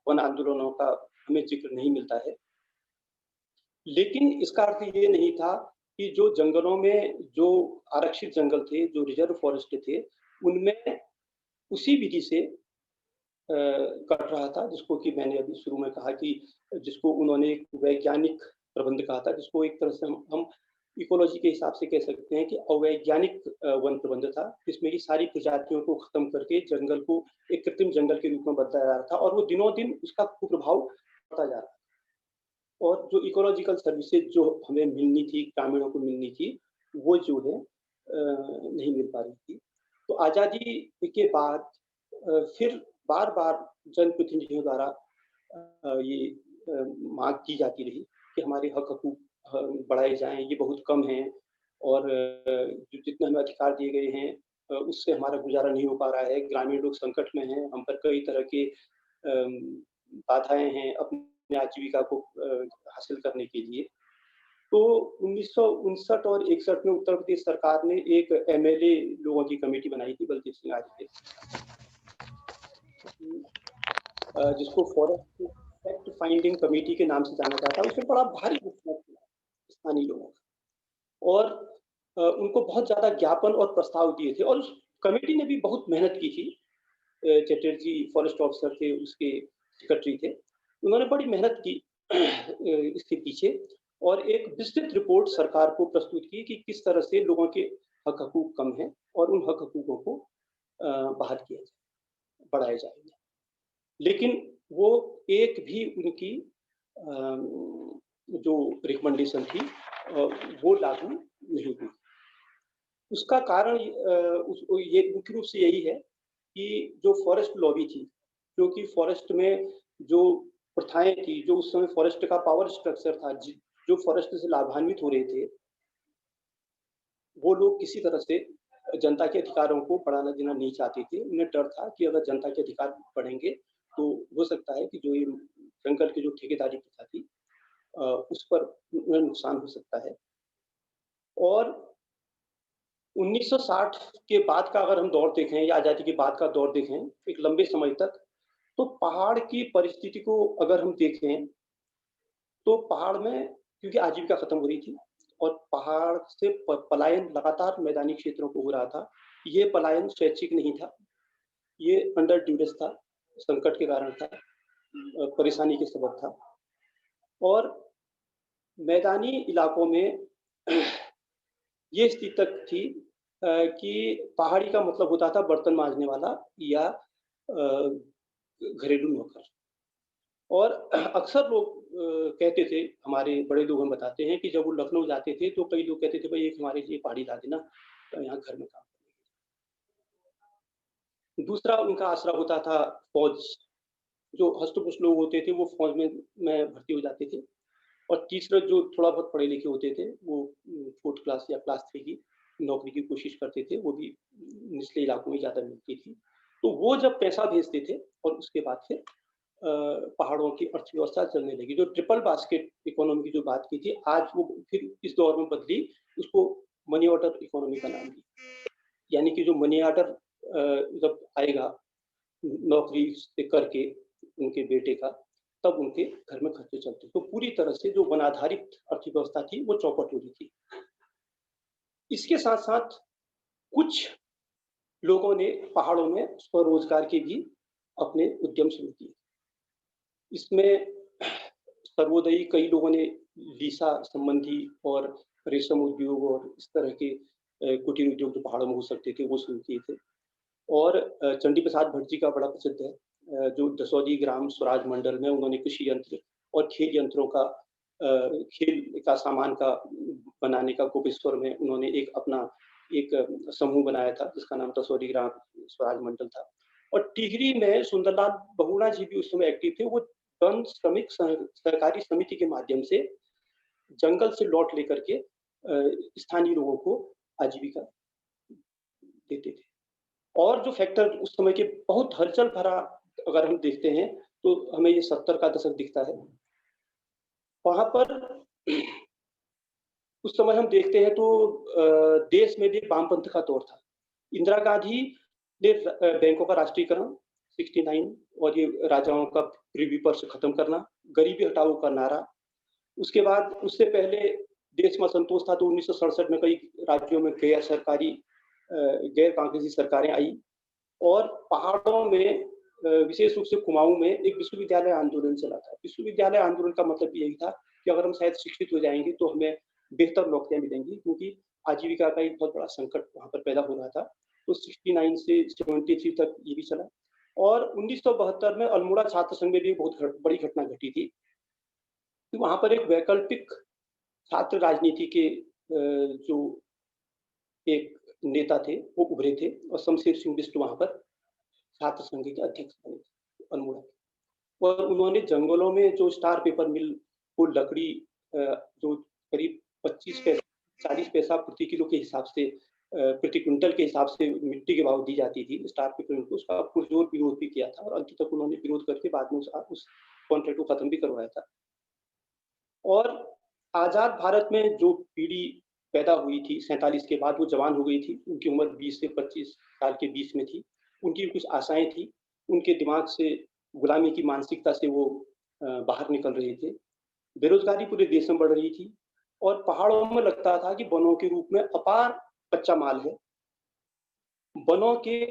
वन आंदोलनों का हमें ज़िक्र नहीं मिलता है। लेकिन इसका अर्थ ये नहीं था कि जो जंगलों में जो आरक्षित जंगल थे, जो रिज़र्व फ़ॉरेस्ट थे, उनमें उसी विधि से कट रहा था, जिसको कि मैंने अभी शुरू में कहा कि जिसको उन्होंने एक वैज्ञानिक प्रबंध कहा था, जिसको एक तरह से हम इकोलॉजी के हिसाब से कह सकते हैं कि अवैज्ञानिक वन प्रबंध था, जिसमें कि सारी प्रजातियों को खत्म करके जंगल को एक कृत्रिम जंगल के रूप में बदला जा रहा था और वो दिनों-दिन उसका कुप्रभाव बढ़ता जा रहा था। और जो इकोलॉजिकल सर्विसेज जो हमें मिलनी थी, ग्रामीणों को मिलनी थी, वो जो है नहीं मिल पा रही थी। तो आज़ादी के बाद फिर बार-बार जनप्रतिनिधियों द्वारा ये माँग की जाती रही कि हमारे हक-हकूक़ बढ़ाए जाएँ, ये बहुत कम हैं और जो जितने हमें अधिकार दिए गए हैं उससे हमारा गुज़ारा नहीं हो पा रहा है, ग्रामीण लोग संकट में हैं, हम पर कई तरह के बाधाएँ हैं अपनी आजीविका को हासिल करने के लिए। तो 1959 और 61 में उत्तर प्रदेश सरकार ने एक एमएलए लोगों की कमेटी बनाई थी बलदेव सिंह आर्य जिसको फॉरेस्ट फैक्ट फाइंडिंग कमेटी के नाम से जाना जाता है। उसमें बड़ा भारी विश्वास था स्थानीय लोगों का और उनको बहुत ज़्यादा ज्ञापन और प्रस्ताव दिए थे और उस कमेटी ने भी बहुत मेहनत की थी। चटर्जी फॉरेस्ट ऑफिसर थे, उसके सेक्रेटरी थे। उन्होंने बड़ी मेहनत की इसके पीछे और एक विस्तृत रिपोर्ट सरकार को प्रस्तुत की कि किस तरह से लोगों के हक-हकूक़ कम हैं और उन हक-हकूक़ों को बहाल किया जाए, बढ़ाया जाएगा। लेकिन वो एक भी उनकी जो रिकमेंडेशन थी वो लागू नहीं हुई। उसका कारण ये मुख्य रूप से यही है कि जो फॉरेस्ट लॉबी थी, जो कि फॉरेस्ट में जो प्रथाएँ थी, जो उस समय फॉरेस्ट का पावर स्ट्रक्चर था, जो फॉरेस्ट से लाभान्वित हो रहे थे, वो लोग किसी तरह से जनता के अधिकारों को बढ़ाना देना नहीं चाहते थे। उन्हें डर था कि अगर जनता के अधिकार बढ़ेंगे, तो हो सकता है कि जो ये जंगल की जो ठेकेदारी प्रथा थी उस पर उन्हें नुकसान हो सकता है। और 1960 के बाद का अगर हम दौर देखें या आज़ादी के बाद का दौर देखें, एक लंबे समय तक, तो पहाड़ की परिस्थिति को अगर हम देखें, तो पहाड़ में क्योंकि आजीविका खत्म हो रही थी और पहाड़ से पलायन लगातार मैदानी क्षेत्रों को हो रहा था। ये पलायन स्वैच्छिक नहीं था, ये अंडर ड्यूरेस था, संकट के कारण था, परेशानी के सबब था और मैदानी इलाकों में ये स्थिति तक थी कि पहाड़ी का मतलब होता था बर्तन माँजने वाला या घरेलू नौकर। और अक्सर लोग कहते थे, हमारे बड़े लोग हमें बताते हैं कि जब वो लखनऊ जाते थे, तो कई लोग कहते थे, "भई एक हमारे लिए पहाड़ी ला देना, तो यहाँ घर में काम।" दूसरा उनका आसरा होता था फ़ौज। जो हष्ट-पुष्ट लोग होते थे, वो फ़ौज में भर्ती हो जाते थे। और तीसरा जो थोड़ा बहुत पढ़े-लिखे होते थे, वो 4th क्लास या क्लास 3 की नौकरी की कोशिश करते थे, वो भी निचले इलाकों में ज़्यादा मिलती थी। तो वो जब पैसा भेजते थे और उसके बाद फिर पहाड़ों की अर्थव्यवस्था चलने लगी। जो ट्रिपल बास्केट इकोनॉमी की जो बात की थी, आज वो फिर इस दौर में बदली, उसको मनी ऑर्डर इकोनॉमी का नाम दिया। यानी कि जो मनी ऑर्डर जब आएगा नौकरी से करके उनके बेटे का, तब उनके घर में खर्चे चलते। तो पूरी तरह से जो वन आधारित अर्थव्यवस्था थी, वो चौपट हो रही थी। इसके साथ-साथ कुछ लोगों ने पहाड़ों में स्वरोजगार के भी अपने उद्यम शुरू किए। इसमें सर्वोदयी कई लोगों ने लीसा संबंधी और रेशम उद्योग और इस तरह के कुटीर उद्योग जो पहाड़ों में हो सकते थे, वो शुरू किए थे। और चंडी प्रसाद भट्ट जी का बड़ा प्रसिद्ध है, जो दसौदी ग्राम स्वराज मंडल में उन्होंने कृषि यंत्र और खेल यंत्रों का खेल का सामान का बनाने का गोपेश्वर में उन्होंने एक अपना एक समूह बनाया था, जिसका नाम दसौदी ग्राम स्वराज मंडल था। और टिहरी में सुंदरलाल बहुगुणा जी भी उस समय एक्टिव थे। वो दंत श्रमिक सहकारी समिति के माध्यम से जंगल से लौट लेकर के स्थानीय लोगों को आजीविका देते थे। और जो फैक्टर उस समय के बहुत हलचल भरा अगर हम देखते हैं, तो हमें ये 70 का दशक दिखता है। वहाँ पर उस समय हम देखते हैं तो देश में भी वामपंथ का दौर था। इंदिरा गांधी ने बैंकों का राष्ट्रीयकरण 69 और ये राजाओं का प्रिवी पर्स खत्म करना, गरीबी हटाओ का नारा। उसके बाद उससे पहले देश में असंतोष था, तो 1967 में कई राज्यों में गैर कांग्रेसी सरकारें आई। और पहाड़ों में विशेष रूप से कुमाऊँ में एक विश्वविद्यालय आंदोलन चला था। विश्वविद्यालय आंदोलन का मतलब यही था कि अगर हम शायद शिक्षित हो जाएँगे तो हमें बेहतर नौकरियाँ मिलेंगी, क्योंकि आजीविका का एक बहुत बड़ा संकट वहाँ पर पैदा हो रहा था। तो 69 से 73 तक ये भी चला। और 1972 में अल्मोड़ा छात्र संघ में भी बहुत बड़ी घटना घटी थी। कि वहाँ पर एक वैकल्पिक छात्र राजनीति के जो एक नेता थे, वो उभरे थे और शमशेर सिंह बिष्ट वहाँ पर छात्र संघ के अध्यक्ष बने थे अल्मोड़ा के। और उन्होंने जंगलों में जो स्टार पेपर मिल को लकड़ी जो करीब 25 पैसा 40 पैसा प्रति किलो के हिसाब से प्रति क्विंटल के हिसाब से मिट्टी के भाव दी जाती थी स्टार पेपर मिल को, उसका पुरजोर विरोध भी किया था और अंत तक उन्होंने विरोध करके बाद में उस कॉन्ट्रैक्ट को खत्म भी करवाया था। और आज़ाद भारत में जो पीढ़ी पैदा हुई थी 47 के बाद, वो जवान हो गई थी। उनकी उम्र 20 से 25 साल के बीच में थी। उनकी कुछ आशाएँ थी। उनके दिमाग से गुलामी की मानसिकता से वो बाहर निकल रहे थे। बेरोज़गारी पूरे देश में बढ़ रही थी और पहाड़ों में लगता था कि वनों के रूप में अपार कच्चा माल है। वनों के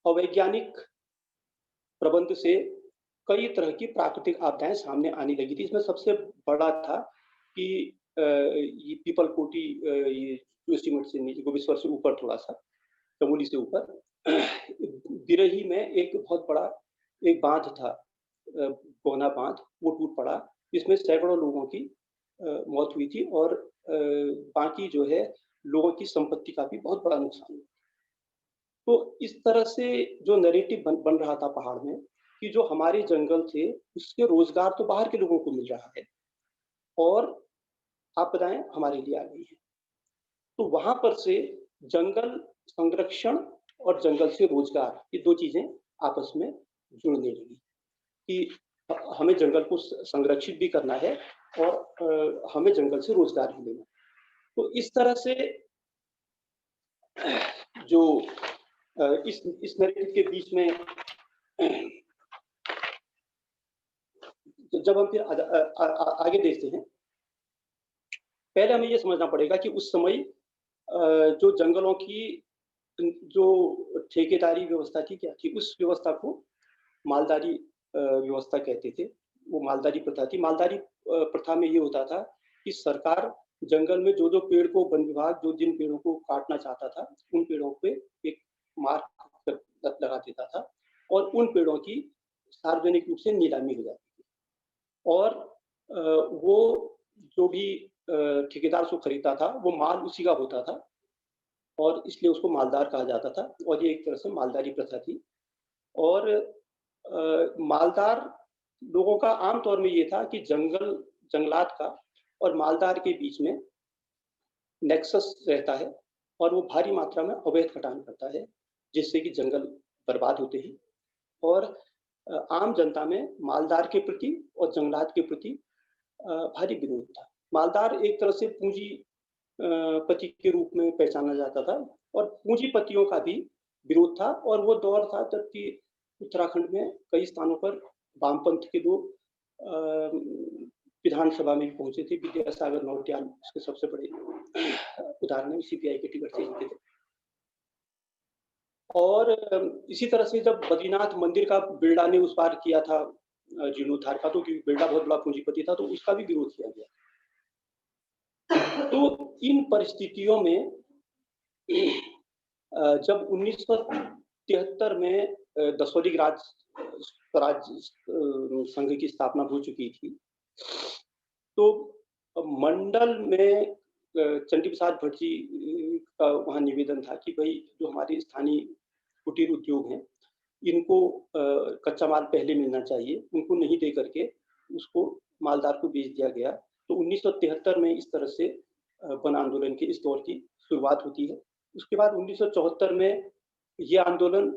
अवैज्ञानिक प्रबंध से कई तरह की प्राकृतिक आपदाएँ सामने आने लगी थी। इसमें सबसे बड़ा था कि ये पीपल कोटी ये जोशीमठ से नीचे गोपेश्वर से ऊपर थोड़ा-सा, चमोली से ऊपर बिरही में एक बहुत बड़ा एक बाँध था, गोहना बाँध, वो टूट पड़ा, जिसमें सैकड़ों लोगों की मौत हुई थी और बाकी जो है लोगों की संपत्ति का भी बहुत बड़ा नुकसान हुआ। तो इस तरह से जो नैरेटिव बन रहा था पहाड़ में कि जो हमारे जंगल थे, उससे रोज़गार तो बाहर के लोगों को मिल रहा है और आपदाएँ हमारे लिए आ गई हैं। तो वहाँ पर से जंगल संरक्षण और जंगल से रोज़गार, ये 2 चीज़ें आपस में जुड़ने लगी कि हमें जंगल को संरक्षित भी करना है और हमें जंगल से रोज़गार भी लेना है। तो इस तरह से जो इस नैरेटिव के बीच में जब हम फिर आगे देखते हैं, पहले हमें ये समझना पड़ेगा कि उस समय जो जंगलों की जो ठेकेदारी व्यवस्था थी क्या थी? उस व्यवस्था को मालदारी व्यवस्था कहते थे। वो मालदारी प्रथा थी। मालदारी प्रथा में ये होता था कि सरकार जंगल में जो पेड़ को वन विभाग जिन पेड़ों को काटना चाहता था, उन पेड़ों पे एक मार्क लगा देता था और उन पेड़ों की सार्वजनिक रूप से नीलामी हो जाती थी। और वो जो भी ठेकेदार उसको खरीदता था, वो माल उसी का होता था और इसलिए उसको मालदार कहा जाता था और ये एक तरह से मालदारी प्रथा थी। और मालदार लोगों का आम तौर में ये था कि जंगलात का और मालदार के बीच में नेक्सस रहता है और वो भारी मात्रा में अवैध कटान करता है, जिससे कि जंगल बर्बाद होते हैं। और आम जनता में मालदार के प्रति और जंगलात के प्रति भारी विरोध था। मालदार एक तरह से पूंजीपति के रूप में पहचाना जाता था और पूंजीपतियों का भी विरोध था और वो दौर था जबकि उत्तराखंड में कई स्थानों पर वामपंथ के लोग विधानसभा में भी पहुंचे थे। विद्यासागर नौटियाल उसके सबसे बड़े उदाहरण है, सीपीआई के टिकट से जीते थे। और इसी तरह से जब बद्रीनाथ मंदिर का बिरला ने उस बार किया था जीर्णोद्धार का, तो क्योंकि बिरला बहुत बड़ा पूंजीपति था, तो उसका भी विरोध किया गया। तो इन परिस्थितियों में जब 1973 में दसोदिक राज्य संघ की स्थापना हो चुकी थी, तो मंडल में चंडी प्रसाद भट्ट जी का वहाँ निवेदन था कि भाई जो हमारे स्थानीय कुटीर उद्योग हैं, इनको कच्चा माल पहले मिलना चाहिए, उनको नहीं दे करके उसको मालदार को बेच दिया गया। तो 1973 में इस तरह से वन आंदोलन के इस दौर की शुरुआत होती है। उसके बाद 1974 में ये आंदोलन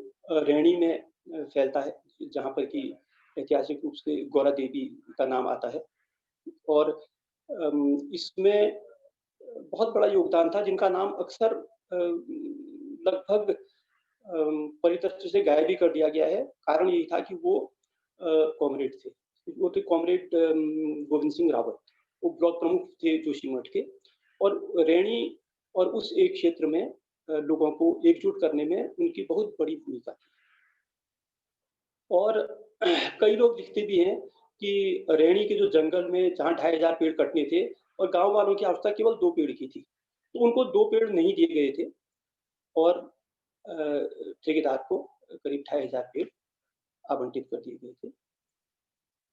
रैणी में फैलता है, जहाँ पर कि ऐतिहासिक रूप से गौरा देवी का नाम आता है। और इसमें बहुत बड़ा योगदान था, जिनका नाम अक्सर लगभग परिदृश्य से गायब भी कर दिया गया है। कारण यही था कि वो कॉमरेड थे, वो थे कॉमरेड गोविंद सिंह रावत। वो ब्लॉक प्रमुख थे जोशीमठ के और रैणी और उस एक क्षेत्र में लोगों को एकजुट करने में उनकी बहुत बड़ी भूमिका थी। और कई लोग लिखते भी हैं कि रैणी के जो जंगल में जहाँ 2500 पेड़ कटने थे और गांव वालों की आवश्यकता केवल 2 पेड़ की थी, तो उनको 2 पेड़ नहीं दिए गए थे और ठेकेदार को करीब 2500 पेड़ आवंटित कर दिए गए थे।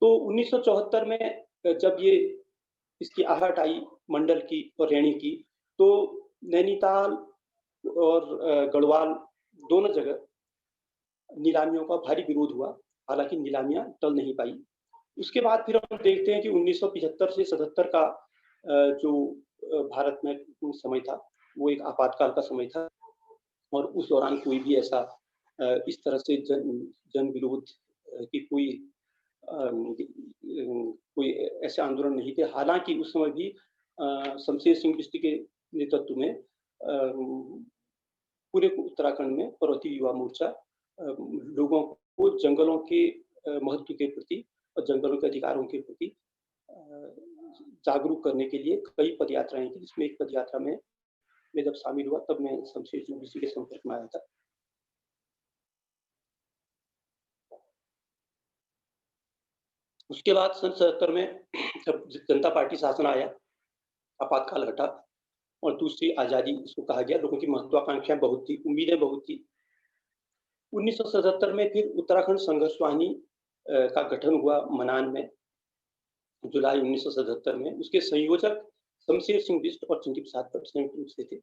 तो 1974 में जब ये इसकी आहट आई मंडल की और रैणी की, तो नैनीताल और गढ़वाल दोनों जगह नीलामियों का भारी विरोध हुआ। हालांकि नीलामियां टल नहीं पाई। उसके बाद फिर हम देखते हैं कि 1975 से 77 का जो भारत में समय था, वो एक आपातकाल का समय था और उस दौरान कोई भी ऐसा इस तरह से जन विरोध की कोई ऐसे आंदोलन नहीं थे। हालांकि उस समय भी शमशेर सिंह बिष्ट के नेतृत्व में पूरे उत्तराखंड में पर्वतीय युवा मोर्चा लोगों को जंगलों के महत्व के प्रति और जंगलों के अधिकारों के प्रति जागरूक करने के लिए कई पदयात्राएं की, जिसमें एक पदयात्रा में मैं जब शामिल हुआ तब मैं शमशेर सिंह बिष्ट के संपर्क में आया था। उसके बाद सन 77 में जब जनता पार्टी शासन आया, आपातकाल हटा और दूसरी आजादी इसको कहा गया। लोगों की महत्वाकांक्षाएं बहुत थी, उम्मीदें बहुत थी। 1977 में फिर उत्तराखंड संघर्ष वाहिनी का गठन हुआ मनान में, जुलाई 1977 में। उसके संयोजक शमशेर सिंह बिष्ट और चंडी प्रसाद भट्ट संयुक्त रूप से थे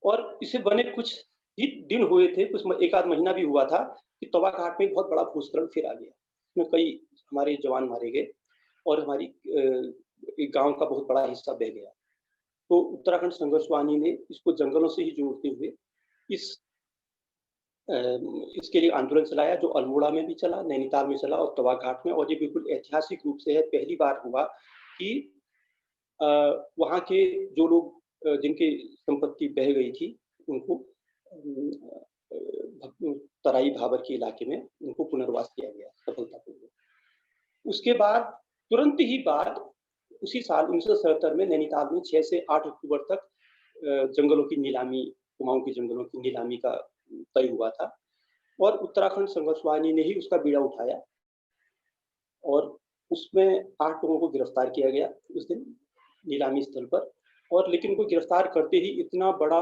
और इसे बने कुछ ही दिन हुए थे, कुछ एक आध महीना भी हुआ था कि तवा घाट में बहुत बड़ा भूस्खलन फिर आ गया। इसमें कई हमारे जवान मारे गए और हमारी एक गांव का बहुत बड़ा हिस्सा बह गया। तो उत्तराखंड संघर्ष वाहिनी ने इसको जंगलों से ही जोड़ते हुए इसके लिए आंदोलन चलाया, जो अल्मोड़ा में भी चला, नैनीताल में चला और तवा घाट में। और ये बिल्कुल ऐतिहासिक रूप से है, पहली बार हुआ कि वहाँ के जो लोग जिनकी संपत्ति बह गई थी, उनको तराई भाबर के इलाके में उनको पुनर्वास किया गया सफलतापूर्वक। उसके बाद तुरंत ही बाद उसी साल 1977 में नैनीताल में 6 से 8 अक्टूबर तक जंगलों की नीलामी, कुमाऊं के जंगलों की नीलामी का तय हुआ था और उत्तराखंड संघर्ष वाहिनी ने ही उसका बीड़ा उठाया और उसमें 8 लोगों को गिरफ्तार किया गया उस दिन। नीलामी स्थल पर, और लेकिन उनको गिरफ्तार करते ही इतना बड़ा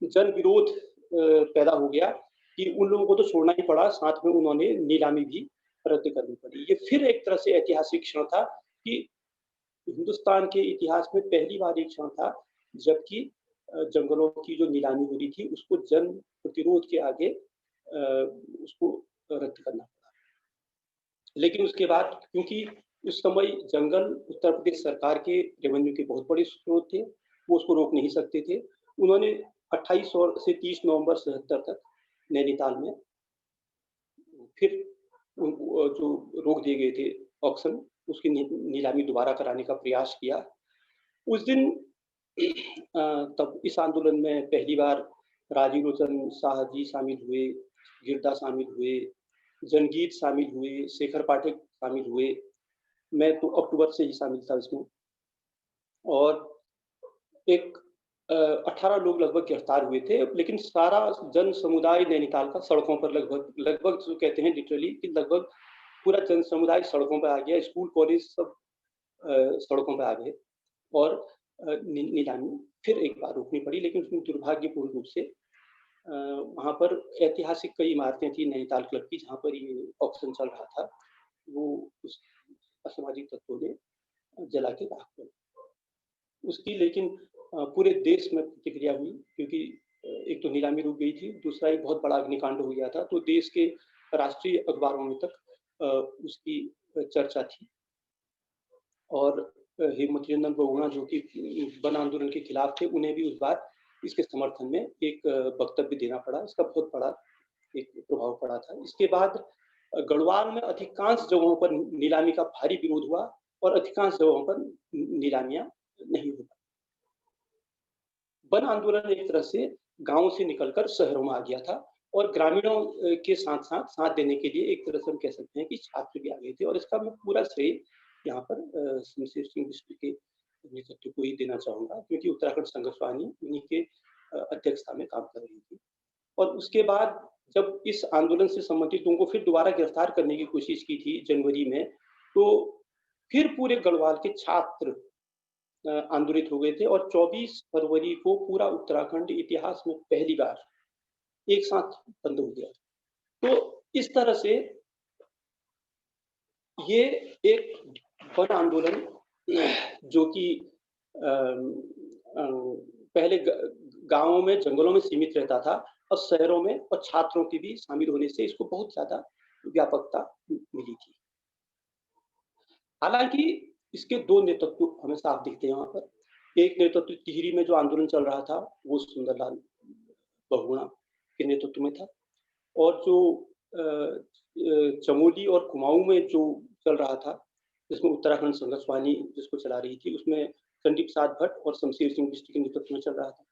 जन विरोध पैदा हो गया कि उन लोगों को तो छोड़ना ही पड़ा, साथ में उन्होंने नीलामी भी रद्द करनी पड़ी। ये फिर एक तरह से ऐतिहासिक क्षण था कि हिंदुस्तान के इतिहास में पहली बार एक क्षण था जबकि जंगलों की जो नीलामी हो रही थी उसको जन प्रतिरोध के आगे उसको रद्द करना पड़ा। लेकिन उसके बाद क्योंकि उस समय जंगल उत्तर प्रदेश सरकार के रेवेन्यू के बहुत बड़े स्रोत थे, वो उसको रोक नहीं सकते थे। उन्होंने 28 और से 30 नवंबर 77 तक नैनीताल में फिर जो रोक दिए गए थे ऑक्शन, उसकी नीलामी दोबारा कराने का प्रयास किया। उस दिन तब इस आंदोलन में पहली बार राजीव लोचन शाह जी शामिल हुए, गिरधा शामिल हुए, जनगीत शामिल हुए, शेखर पाठक शामिल हुए। मैं तो अक्टूबर से ही शामिल था इसमें, और एक 18 लोग लगभग गिरफ्तार हुए थे, लेकिन सारा जन समुदाय नैनीताल का सड़कों पर लगभग जो कहते हैं लिटरली कि लगभग पूरा जन समुदाय सड़कों पर आ गया, स्कूल कॉलेज सब सड़कों पर आ गए, और नीलामी फिर एक बार रोकनी पड़ी। लेकिन उसमें दुर्भाग्यपूर्ण रूप से वहाँ पर ऐतिहासिक कई इमारतें थी नैनीताल क्लब की जहाँ पर ये ऑक्शन चल रहा था, वो उस असामाजिक तत्वों ने जला के राख कर उसकी। लेकिन पूरे देश में प्रतिक्रिया हुई क्योंकि एक तो नीलामी रुक गई थी, दूसरा एक बहुत बड़ा अग्निकांड हो गया था, तो देश के राष्ट्रीय अखबारों में तक उसकी चर्चा थी। और हेमवती नंदन बहुगुणा जो कि वन आंदोलन के खिलाफ थे, उन्हें भी उस बार इसके समर्थन में एक वक्तव्य देना पड़ा। इसका बहुत बड़ा एक प्रभाव पड़ा था। इसके बाद गढ़वाल में अधिकांश जगहों पर नीलामी का भारी विरोध हुआ और अधिकांश जगहों पर नीलामियां नहीं हो पाई। वन आंदोलन एक तरह से गांव से निकलकर शहरों में आ गया था, और ग्रामीणों के साथ साथ साथ देने के लिए एक तरह से हम कह सकते हैं कि छात्र भी आ गए थे, और इसका मैं पूरा श्रेय यहाँ पर शमशेर सिंह बिष्ट के नेतृत्व को ही देना चाहूंगा, क्योंकि उत्तराखंड संघर्ष वाहिनी उन्हीं के अध्यक्षता में काम कर रही थी। और उसके बाद जब इस आंदोलन से संबंधित लोगों को फिर दोबारा गिरफ्तार करने की कोशिश की थी जनवरी में, तो फिर पूरे गढ़वाल के छात्र आंदोलित हो गए थे, और 24 फरवरी को पूरा उत्तराखंड इतिहास में पहली बार एक साथ बंद हो गया। तो इस तरह से ये एक वन आंदोलन जो कि पहले गांवों में जंगलों में सीमित रहता था, और शहरों में और छात्रों के भी शामिल होने से इसको बहुत ज्यादा व्यापकता मिली थी। हालांकि इसके दो नेतृत्व हमें साफ दिखते हैं यहाँ पर। एक नेतृत्व टिहरी में जो आंदोलन चल रहा था वो सुंदरलाल बहुगुणा के नेतृत्व में था, और जो चमोली और कुमाऊं में जो चल रहा था जिसमें उत्तराखंड संघर्ष वाहिनी जिसको चला रही थी, उसमें चंडी प्रसाद भट्ट और शमशेर सिंह बिष्ट के नेतृत्व में चल रहा था।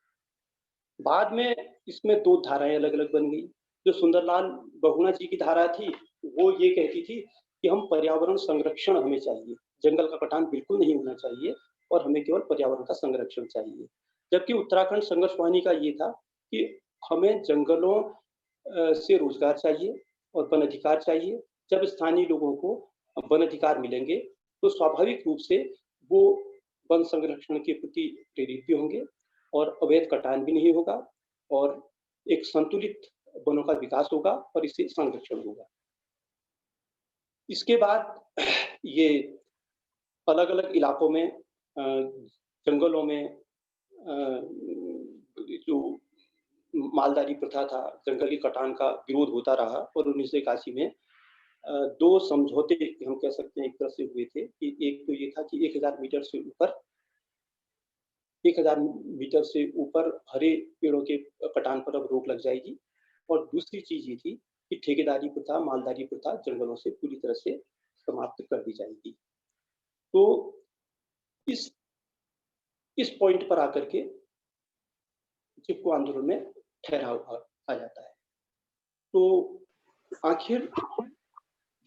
बाद में इसमें दो धाराएं अलग अलग बन गई। जो सुंदरलाल बहुगुणा जी की धारा थी वो ये कहती थी कि हम पर्यावरण संरक्षण हमें चाहिए, जंगल का कटान बिल्कुल नहीं होना चाहिए, और हमें केवल पर्यावरण का संरक्षण चाहिए। जबकि उत्तराखंड संघर्ष वाहिनी का ये था कि हमें जंगलों से रोजगार चाहिए और वन अधिकार चाहिए। जब स्थानीय लोगों को वन अधिकार मिलेंगे तो स्वाभाविक रूप से वो वन संरक्षण के प्रति प्रेरित भी होंगे, और अवैध कटान भी नहीं होगा, और एक संतुलित वनों का विकास होगा, और इससे संरक्षण होगा। इसके बाद ये अलग अलग इलाकों में जंगलों में जो मालदारी प्रथा था, जंगली कटान का विरोध होता रहा, और 1981 में दो समझौते हम कह सकते हैं एक तरह से हुए थे कि एक तो ये था कि 1000 मीटर से ऊपर 1000 मीटर से ऊपर हरे पेड़ों के कटान पर अब रोक लग जाएगी, और दूसरी चीज ये थी कि ठेकेदारी प्रथा, मालदारी प्रथा जंगलों से पूरी तरह से समाप्त कर दी जाएगी। तो इस पॉइंट पर आकर के चिपको आंदोलन में ठहराव आ जाता है। तो आखिर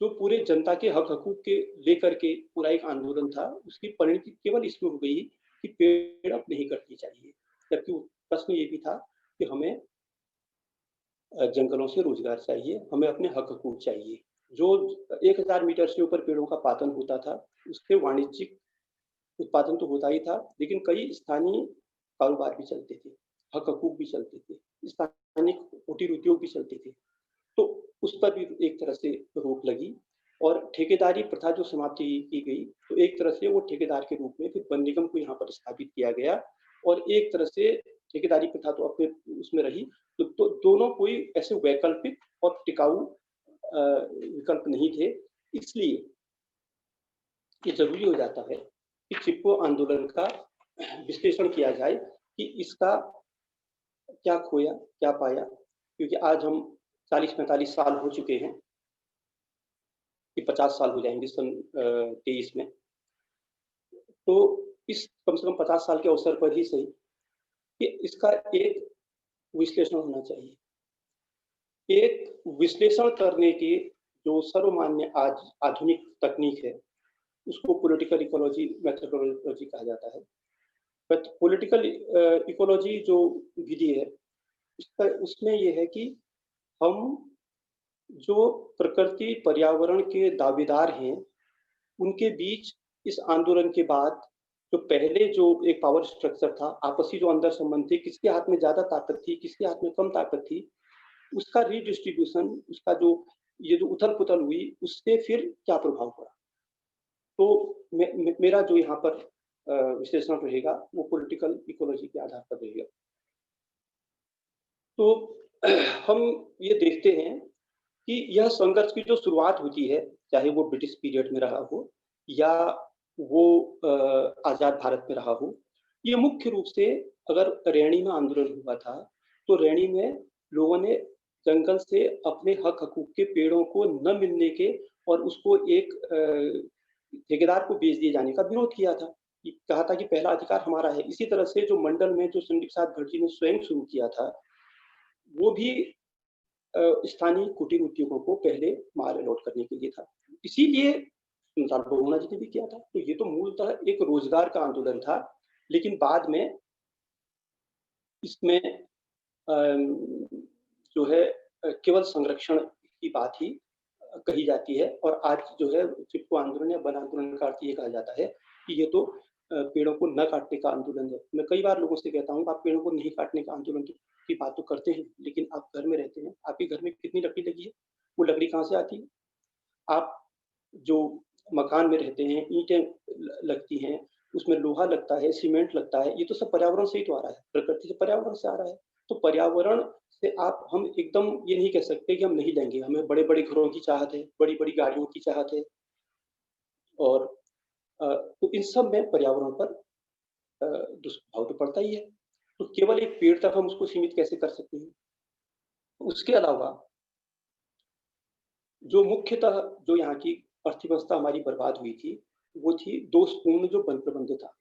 जो पूरे जनता के हक हकूक के लेकर के पूरा एक आंदोलन था, उसकी परिणति केवल इसमें हो गई कि पेड़ अब नहीं कटनी चाहिए, जबकि प्रश्न ये भी था कि हमें जंगलों से रोजगार चाहिए, हमें अपने हक हकूक चाहिए। जो 1000 मीटर से ऊपर पेड़ों का पातन होता था उसके वाणिज्यिक उत्पादन तो होता ही था, लेकिन कई स्थानीय कारोबार भी चलते थे, हक-हकूक भी चलते थे, स्थानीय कुटीर उद्योग भी चलते थे। तो उस पर भी एक तरह से रोक लगी और ठेकेदारी प्रथा जो समाप्ति की गई, तो एक तरह से वो ठेकेदार के रूप में फिर वन निगम को यहाँ पर स्थापित किया गया और एक तरह से ठेकेदारी प्रथा तो अपने उसमें रही, तो दोनों कोई ऐसे वैकल्पिक और टिकाऊ विकल्प नहीं थे। इसलिए ये ज़रूरी हो जाता है कि चिपको आंदोलन का विश्लेषण किया जाए कि इसका क्या खोया, क्या पाया? क्योंकि आज हम 40-45 साल हो चुके हैं कि 50 साल हो जाएँगे सन 23 में। तो इस कम से कम 50 साल के अवसर पर ही सही कि इसका एक विश्लेषण होना चाहिए। एक विश्लेषण करने की जो सर्वमान्य आज आधुनिक तकनीक है, उसको पॉलिटिकल इकोलॉजी मेथोडोलॉजी कहा जाता है। बट पॉलिटिकल इकोलॉजी जो विधि है, उसका उसमें ये है कि हम जो प्रकृति पर्यावरण के दावेदार हैं, उनके बीच इस आंदोलन के बाद जो पहले जो एक पावर स्ट्रक्चर था, आपसी जो अंदर संबंध थे, किसके हाथ में ज़्यादा ताकत थी, किसके हाथ में कम ताकत थी, उसका रीडिस्ट्रीब्यूशन, उसका जो ये जो उथल-पुथल हुई, उससे फिर क्या प्रभाव पड़ा। तो मेरा जो यहाँ पर विश्लेषण रहेगा, वो पॉलिटिकल इकोलॉजी के आधार पर रहेगा। तो हम ये देखते हैं कि यह संघर्ष की जो शुरुआत होती है, चाहे वो ब्रिटिश पीरियड में रहा हो या वो आज़ाद भारत में रहा हो, ये मुख्य रूप से अगर रैणी में आंदोलन हुआ था, तो रैणी में लोगों ने जंगल से अपने हक-हकूक के पेड़ों को न मिलने के और उसको एक ठेकेदार को बेच दिए जाने का विरोध किया था। कि कहा था कि पहला अधिकार हमारा है। इसी तरह से जो मंडल में जो चंद्र प्रसाद भटजी ने स्वयं शुरू किया था, वो भी स्थानीय कुटीर उद्योगों को पहले माल अलॉट करने के लिए था। इसीलिए सुल्तान बहुगुणा जी ने भी किया था। तो ये तो मूलतः एक रोजगार का आंदोलन था, लेकिन बाद में इसमें जो है केवल संरक्षण की बात ही कही जाती है और आज जो है चिपको आंदोलन या वन आंदोलन का अर्थ ये कहा जाता है कि ये तो पेड़ों को न काटने का आंदोलन है। मैं कई बार लोगों से कहता हूँ आप पेड़ों को नहीं काटने का आंदोलन की बात तो करते हैं, लेकिन आप घर में रहते हैं, आपके घर में कितनी लकड़ी लगी है? वो लकड़ी कहाँ से आती है? आप जो मकान में रहते हैं, ईंटें लगती हैं, उसमें लोहा लगता है, सीमेंट लगता है, ये तो सब पर्यावरण से ही तो आ रहा है, प्रकृति से पर्यावरण से आ रहा है। तो पर्यावरण से आप हम एकदम ये नहीं कह सकते कि हम नहीं लेंगे, हमें बड़े-बड़े घरों की चाहत है, बड़ी-बड़ी गाड़ियों की चाहत है और तो इन सब में पर्यावरण पर दुष्प्रभाव तो पड़ता ही है। तो केवल एक पेड़ तक हम उसको सीमित कैसे कर सकते हैं? उसके अलावा जो मुख्यतः जो यहाँ की अर्थव्यवस्था हमारी बर्बाद हुई थी, वो थी दोषपूर्ण जो वन प्रबंध था,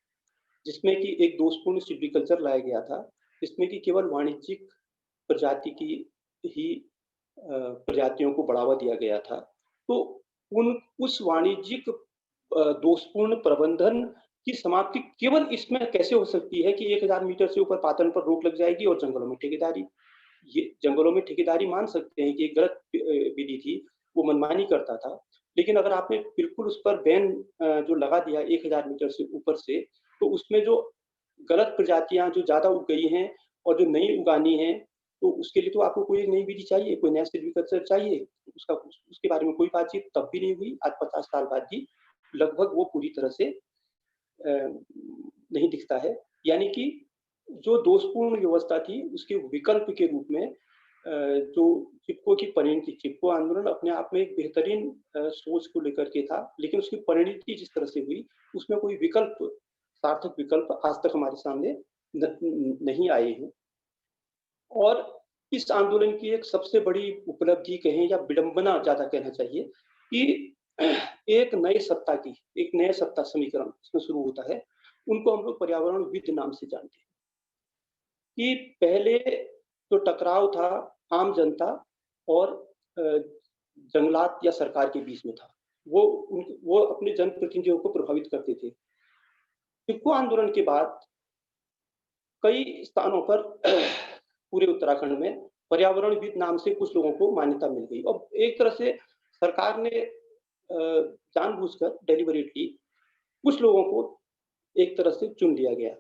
जिसमें कि एक दोषपूर्ण सिल्वीकल्चर लाया गया था, जिसमें कि केवल वाणिज्यिक प्रजाति की ही प्रजातियों को बढ़ावा दिया गया था। तो उन उस वाणिज्यिक दोषपूर्ण प्रबंधन की समाप्ति केवल इसमें कैसे हो सकती है कि 1000 मीटर से ऊपर पातन पर रोक लग जाएगी और जंगलों में ठेकेदारी। ये जंगलों में ठेकेदारी मान सकते हैं कि एक गलत विधि थी, वो मनमानी करता था। लेकिन अगर आपने बिल्कुल उस पर बैन जो लगा दिया 1000 मीटर से ऊपर से, तो उसमें जो गलत प्रजातियाँ जो ज़्यादा उग गई हैं और जो नई उगानी हैं, तो उसके लिए तो आपको कोई एक नई विधि चाहिए, कोई नया सिल्वीकल्चर चाहिए। उसका उसके बारे में कोई बातचीत तब भी नहीं हुई। आज 50 साल बाद भी लगभग वो पूरी तरह से नहीं दिखता है। यानी कि जो दोषपूर्ण व्यवस्था थी, उसके विकल्प के रूप में जो चिपको की परिणति चिपको आंदोलन अपने आप में एक बेहतरीन सोच को लेकर के था, लेकिन उसकी परिणति जिस तरह से हुई, उसमें कोई विकल्प सार्थक विकल्प आज तक हमारे सामने नहीं आए हैं। और इस आंदोलन की एक सबसे बड़ी उपलब्धि कहें या विडंबना ज़्यादा कहना चाहिए कि एक नए सत्ता समीकरण इसमें शुरू होता है। उनको हम लोग पर्यावरणविद नाम से जानते हैं कि पहले जो टकराव था आम जनता और जंगलात या सरकार के बीच में था। वो अपने जनप्रतिनिधियों को प्रभावित करते थे। चिपको आंदोलन के बाद कई स्थानों पर पूरे उत्तराखंड में पर्यावरणविद नाम से कुछ लोगों को मान्यता मिल गई और एक तरह से सरकार ने जानबूझकर डेलिबरेटली कुछ लोगों को एक तरह से चुन लिया गया।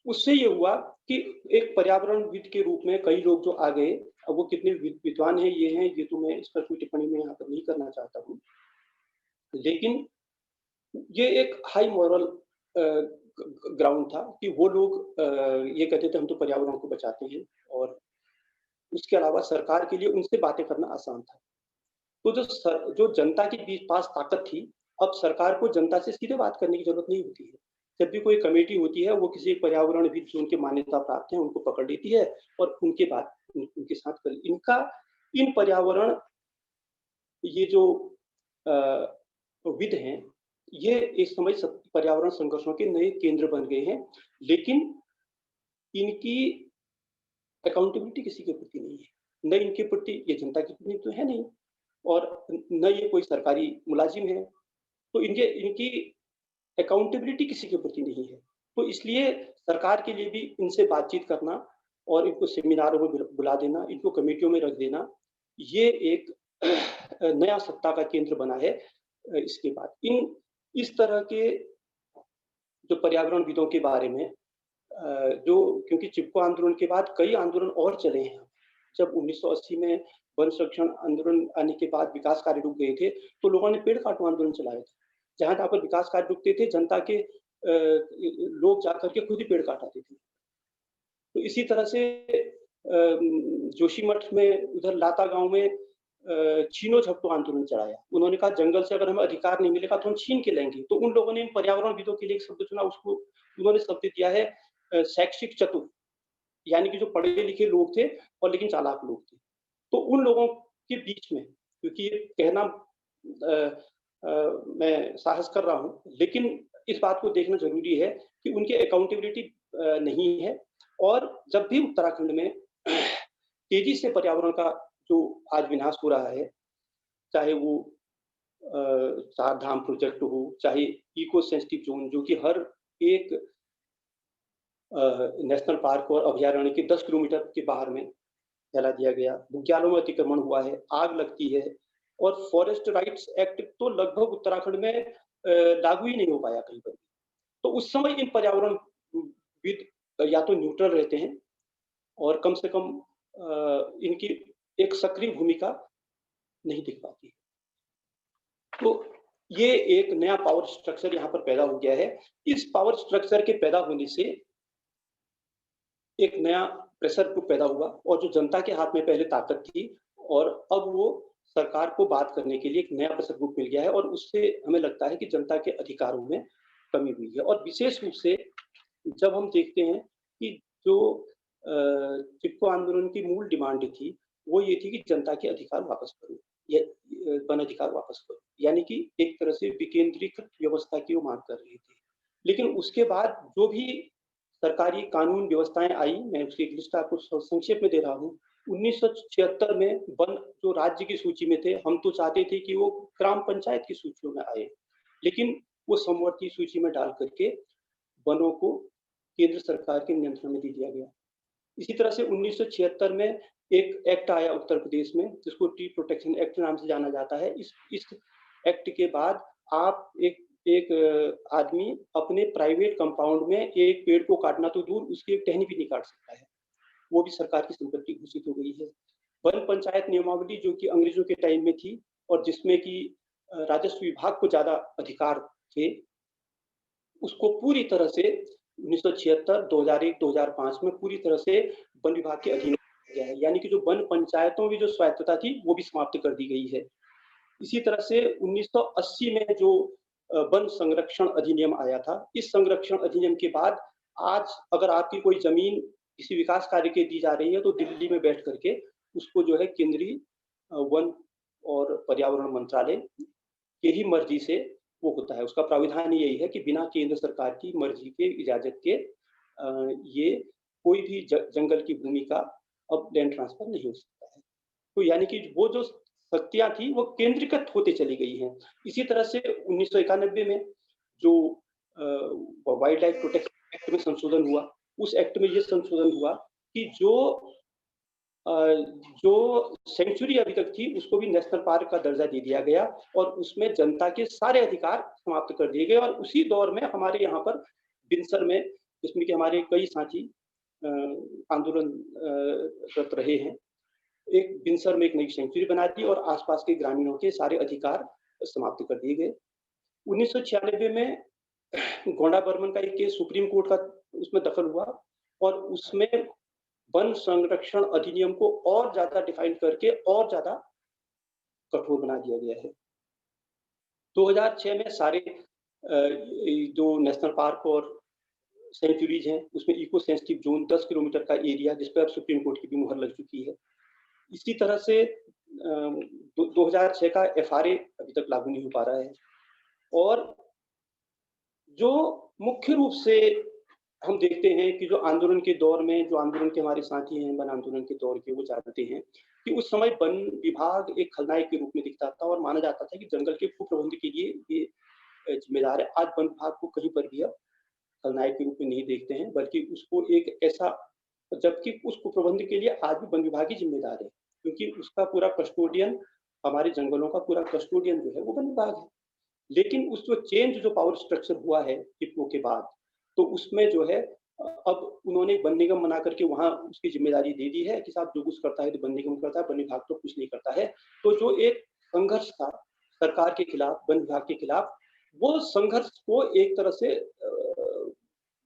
उससे ये हुआ कि एक पर्यावरणविद के रूप में कई लोग जो आ गए, अब वो कितने विद्वान हैं, ये तो मैं इस पर कोई टिप्पणी मैं यहाँ पर नहीं करना चाहता हूँ। लेकिन ये एक हाई मॉरल ग्राउंड था कि वो लोग ये कहते थे हम तो पर्यावरण को बचाते हैं, और उसके अलावा सरकार के लिए उनसे बातें करना आसान था। तो जो जनता के बीच पास ताकत थी, अब सरकार को जनता से सीधे बात करने की जरूरत नहीं होती है। जब भी कोई कमेटी होती है, वो किसी पर्यावरणविद जो उनके मान्यता प्राप्त हैं उनको पकड़ लेती है और उनके बात उनके साथ कर इनका इन पर्यावरण ये जो विद हैं, ये इस समय पर्यावरण संघर्षों के नए केंद्र बन गए हैं, लेकिन इनकी अकाउंटेबिलिटी किसी के प्रति नहीं है। न इनके प्रति ये जनता के प्रति तो है नहीं, और न ये कोई सरकारी मुलाजिम है, तो इनकी अकाउंटेबिलिटी किसी के प्रति नहीं है। तो इसलिए सरकार के लिए भी इनसे बातचीत करना और इनको सेमिनारों में बुला देना, इनको कमेटियों में रख देना, ये एक नया सत्ता का केंद्र बना है। इसके बाद इस तरह के जो पर्यावरणविदों के बारे में जो, क्योंकि चिपको आंदोलन के बाद कई आंदोलन और चले हैं। जब 1980 में वन संरक्षण आंदोलन आने के बाद विकास कार्य रुक गए थे, तो लोगों ने पेड़ काटो आंदोलन चलाया था। जहाँ पर विकास कार्य रुकते थे, जनता के लोग जाकर के खुद ही पेड़ काटाते थे। तो इसी तरह से जोशीमठ में उधर लाता गांव में छीनो झपटो आंदोलन चलाया। उन्होंने कहा जंगल से अगर हमें अधिकार नहीं मिलेगा तो हम छीन के लेंगे। तो उन लोगों ने इन पर्यावरणविदों के लिए एक शब्द चुना, उसको उन्होंने शब्द दिया है शैक्षिक चतुर, यानी कि जो पढ़े लिखे लोग थे और लेकिन चालाक लोग थे। तो उन लोगों के बीच में, क्योंकि ये कहना मैं साहस कर रहा हूँ, लेकिन इस बात को देखना जरूरी है कि उनकी अकाउंटेबिलिटी नहीं है। और जब भी उत्तराखंड में तेजी से पर्यावरण का जो आज विनाश हो रहा है, चाहे वो चार धाम प्रोजेक्ट हो, चाहे इको सेंसिटिव जोन जो कि हर एक नेशनल पार्क और अभयारण्य के 10 किलोमीटर के बाहर में फैला दिया गया, बुग्यालों में अतिक्रमण हुआ है, आग लगती है, और फॉरेस्ट राइट्स एक्ट तो लगभग उत्तराखंड में लागू ही नहीं हो पाया कहीं पर। तो उस समय इन पर्यावरणविद या तो न्यूट्रल रहते हैं और कम से कम इनकी एक सक्रिय भूमिका नहीं दिख पाती। तो ये एक नया पावर स्ट्रक्चर यहाँ पर पैदा हो गया है। इस पावर स्ट्रक्चर के पैदा होने से एक नया प्रेशर ग्रुप पैदा हुआ, और जो जनता के हाथ में पहले ताकत थी, और अब वो सरकार को बात करने के लिए एक नया प्रेशर ग्रुप मिल गया है, और उससे हमें लगता है कि जनता के अधिकारों में कमी हुई है। और विशेष रूप से जब हम देखते हैं कि जो चिपको आंदोलन की मूल डिमांड थी, वो ये थी कि जनता के अधिकार वापस करो, या वन अधिकार वापस करो, यानी कि एक तरह से विकेंद्रीकृत व्यवस्था की वो मांग कर रहे थे। लेकिन उसके बाद जो भी सरकारी कानून व्यवस्थाएं आई, मैं उसकी एक लिस्ट आपको संक्षेप में दे रहा हूँ। 1976 में वन जो राज्य की सूची में थे, हम तो चाहते थे कि वो ग्राम पंचायत की सूचियों में आए, लेकिन वो समवर्ती सूची में डाल करके वनों को केंद्र सरकार के नियंत्रण में दे दिया गया। इसी तरह से 1976 में एक एक्ट आया उत्तर प्रदेश में, जिसको ट्री प्रोटेक्शन एक्ट नाम से जाना जाता है। इस एक्ट के बाद आप एक आदमी अपने प्राइवेट कंपाउंड में एक पेड़ को काटना तो दूर, उसकी एक टहनी भी नहीं काट सकता है, वो भी सरकार की संपत्ति घोषित हो गई है। वन पंचायत नियमावली जो कि अंग्रेजों के टाइम में थी, और जिसमें कि राजस्व विभाग को ज्यादा अधिकार थे, उसको पूरी तरह से 1976, 2001, 2005 में पूरी तरह से वन विभाग के अधीन किया है, यानी कि जो वन पंचायतों की जो स्वायत्तता थी वो भी समाप्त कर दी गई है। इसी तरह से 1980 में जो वन संरक्षण अधिनियम आया था, इस संरक्षण अधिनियम के बाद आज अगर आपकी कोई जमीन किसी विकास कार्य के दी जा रही है, तो दिल्ली में बैठ करके उसको जो है केंद्रीय वन और पर्यावरण मंत्रालय की ही मर्जी से वो होता है। उसका प्राविधान यही है कि बिना केंद्र सरकार की मर्जी के, इजाजत के ये कोई भी जंगल की भूमि का अब लैंड ट्रांसफर नहीं हो सकता है। तो यानी कि वो जो शक्तियां थी वो केंद्रीकृत होते चली गई हैं। इसी तरह से 1991 में जो वाइल्ड लाइफ प्रोटेक्शन एक्ट में संशोधन हुआ, उस एक्ट में ये संशोधन हुआ कि जो सेंचुरी अभी तक थी उसको भी नेशनल पार्क का दर्जा दे दिया गया, और उसमें जनता के सारे अधिकार समाप्त कर दिए गए। और उसी दौर में हमारे यहाँ पर बिनसर में, जिसमें कि हमारे कई साथी आंदोलन रत रहे हैं। एक बिनसर में एक नई सेंचुरी बना दी और आसपास के ग्रामीणों के सारे अधिकार समाप्त कर दिए गए। 1996 में गोंडा बर्मन का एक केस सुप्रीम कोर्ट का उसमें दखल हुआ और उसमें वन संरक्षण अधिनियम को और ज़्यादा डिफाइन करके और ज़्यादा कठोर बना दिया गया है। 2006 में सारे जो नेशनल पार्क और सेंचुरीज हैं, उसमें इको सेंसिटिव जोन 10 किलोमीटर का एरिया, जिस पर अब सुप्रीम कोर्ट की भी मुहर लग चुकी है। इसी तरह से 2006 का एफआरए अभी तक लागू नहीं हो पा रहा है और जो मुख्य रूप से हम देखते हैं कि जो आंदोलन के दौर में, जो आंदोलन के हमारे साथी हैं वन आंदोलन के दौर के, वो जानते हैं कि उस समय वन विभाग एक खलनायक के रूप में दिखता था और माना जाता था कि जंगल के कुप्रबंध के लिए ये जिम्मेदार है। आज वन विभाग को कहीं पर भी अब खलनायक के रूप में नहीं देखते हैं, बल्कि उसको एक ऐसा, जबकि उस कुप्रबंध के लिए आज भी वन विभाग ही जिम्मेदार है, क्योंकि उसका पूरा कस्टोडियन, हमारे जंगलों का पूरा कस्टोडियन जो है वो वन विभाग है। लेकिन उस जो पावर स्ट्रक्चर हुआ है टिप्पो के बाद, तो उसमें जो है अब उन्होंने वन निगम बना करके वहाँ उसकी ज़िम्मेदारी दे दी है कि साहब जो कुछ करता है तो वन निगम करता है, वन विभाग तो कुछ नहीं करता है। तो जो एक संघर्ष था सरकार के खिलाफ, वन विभाग के खिलाफ, वो संघर्ष को एक तरह से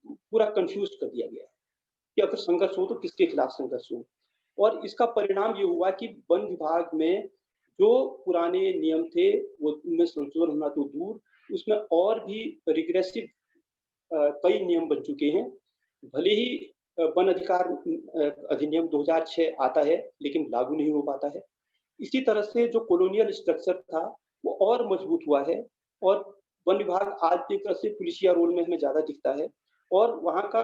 पूरा कन्फ्यूज़ कर दिया गया है कि अगर संघर्ष हो तो किसके खिलाफ संघर्ष हो। और इसका परिणाम ये हुआ कि वन विभाग में जो पुराने नियम थे वो उनमें संशोधन होना तो दूर, उसमें और भी रिग्रेसिव कई नियम बन चुके हैं। भले ही वन अधिकार अधिनियम 2006 आता है, लेकिन लागू नहीं हो पाता है। इसी तरह से जो कॉलोनियल स्ट्रक्चर था वो और मजबूत हुआ है और वन विभाग आज भी एक तरह से पुलिसिया रोल में हमें ज़्यादा दिखता है और वहाँ का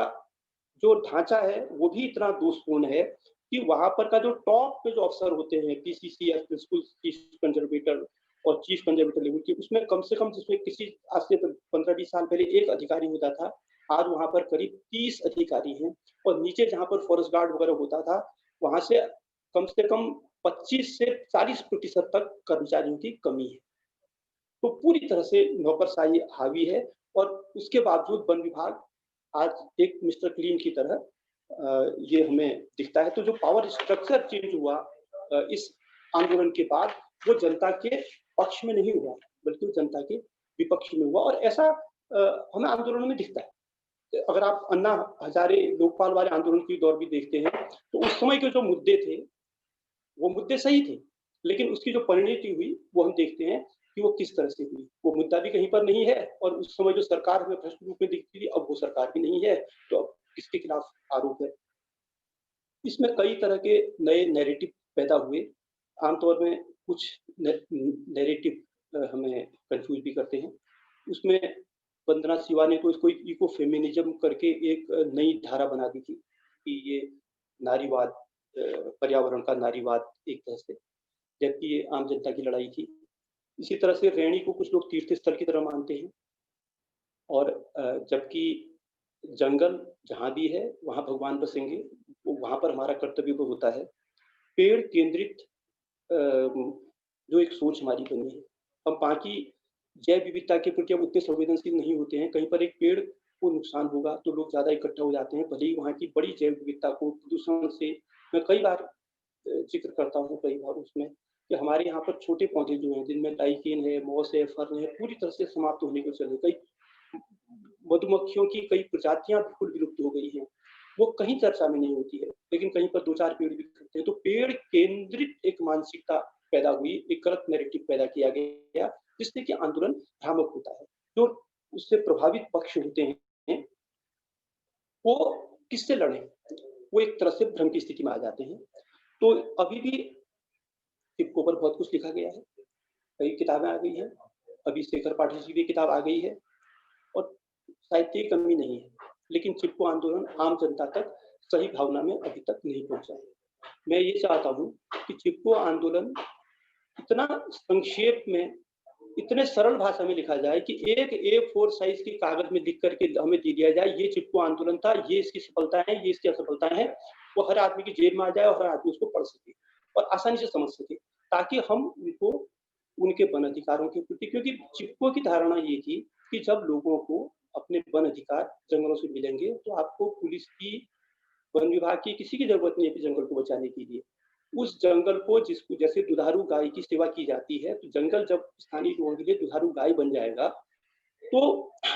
जो ढांचा है वो भी इतना दोषपूर्ण है कि वहाँ पर का जो टॉप पे जो अफ़सर होते हैं, पीसीसी या प्रिंसिपल चीफ कंज़र्वेटर और चीफ कंज़र्वेटर लेवल के, उसमें कम से कम, जिसमें किसी आज से 15-20 साल पहले एक अधिकारी होता था, आज वहाँ पर करीब 30 अधिकारी हैं और नीचे जहाँ पर फॉरेस्ट गार्ड वगैरह होता था, वहाँ से कम 25 से 40% तक कर्मचारियों की कमी है। तो पूरी तरह से नौकरशाही हावी है और उसके बावजूद वन विभाग आज एक मिस्टर क्लीन की तरह ये हमें दिखता है। तो जो पावर स्ट्रक्चर चेंज हुआ इस आंदोलन के बाद, वो जनता के पक्ष में नहीं हुआ, बल्कि वो जनता के विपक्ष में हुआ और ऐसा हमें आंदोलनों में दिखता है। अगर आप अन्ना हजारे लोकपाल वाले आंदोलन के दौर भी देखते हैं, तो उस समय के जो मुद्दे थे, वो मुद्दे सही थे, लेकिन उसकी जो परिणति हुई, वो हम देखते हैं कि वो किस तरह से हुई। वो मुद्दा भी कहीं पर नहीं है और उस समय जो सरकार हमें भ्रष्ट रूप में दिखती थी, अब वो सरकार भी नहीं है, तो अब किसके खिलाफ आरोप है? इसमें कई तरह के नए नैरेटिव पैदा हुए। आमतौर में कुछ नैरेटिव हमें कन्फ्यूज़ भी करते हैं। उसमें वंदना शिवा ने तो इसको इको फेमिनिज़्म करके एक नई धारा बना दी थी कि ये नारीवाद, पर्यावरण का नारीवाद एक तरह से, जबकि ये आम जनता की लड़ाई थी। इसी तरह से रैणी को कुछ लोग तीर्थ स्थल की तरह मानते हैं और जबकि जंगल जहाँ भी है, वहाँ भगवान बसेंगे, वहाँ पर हमारा कर्तव्य भी होता है। पेड़ केंद्रित जो एक सोच हमारी बनी है, हम बाकी जैव विविधता के प्रति अब उतने संवेदनशील नहीं होते हैं। कहीं पर एक पेड़ को नुकसान होगा तो लोग ज़्यादा इकट्ठा हो जाते हैं, भले ही वहाँ की बड़ी जैव विविधता को प्रदूषण से, मैं कई बार ज़िक्र करता हूँ कई बार उसमें, कि हमारे यहाँ पर छोटे पौधे जो हैं, जिनमें लाइकेन है, मॉस है, फर्न है, पूरी तरह से समाप्त होने को चले। कई मधुमक्खियों की कई प्रजातियाँ बिल्कुल विलुप्त हो गई हैं, वो कहीं चर्चा में नहीं होती है, लेकिन कहीं पर 2-4 पेड़ दिखते हैं। तो पेड़ केंद्रित एक मानसिकता पैदा हुई, एक गलत नैरेटिव पैदा किया गया, जिससे कि आंदोलन भ्रामक होता है। जो उससे प्रभावित पक्ष होते हैं, वो किससे लड़ें? वो एक तरह से भ्रम की स्थिति में आ जाते हैं। तो अभी भी टिप्को पर बहुत कुछ लिखा गया है, कई किताबें आ गई हैं, अभी शेखर पाठक जी की किताब आ गई है और साहित्य की कमी नहीं है, लेकिन चिपको आंदोलन आम जनता तक सही भावना में अभी तक नहीं पहुंचा है। मैं ये चाहता हूँ कि चिपको आंदोलन इतना संक्षेप में, इतने सरल भाषा में लिखा जाए कि एक A4 साइज की कागज में लिख करके हमें दे दिया जाए, ये चिपको आंदोलन था, ये इसकी सफलताएं हैं, ये इसकी असफलताएं हैं, वो हर आदमी की जेब में आ जाए और हर आदमी उसको पढ़ सके और आसानी से समझ सके, ताकि हम उनको उनके वन अधिकारों के प्रति, क्योंकि चिपको की धारणा ये थी कि जब लोगों को अपने वन अधिकार जंगलों से मिलेंगे, तो आपको पुलिस की, वन विभाग की, किसी की ज़रूरत नहीं है कि जंगल को बचाने के लिए। उस जंगल को, जिसको जैसे दुधारू गाय की सेवा की जाती है, तो जंगल जब स्थानीय लोगों के लिए दुधारू गाय बन जाएगा, तो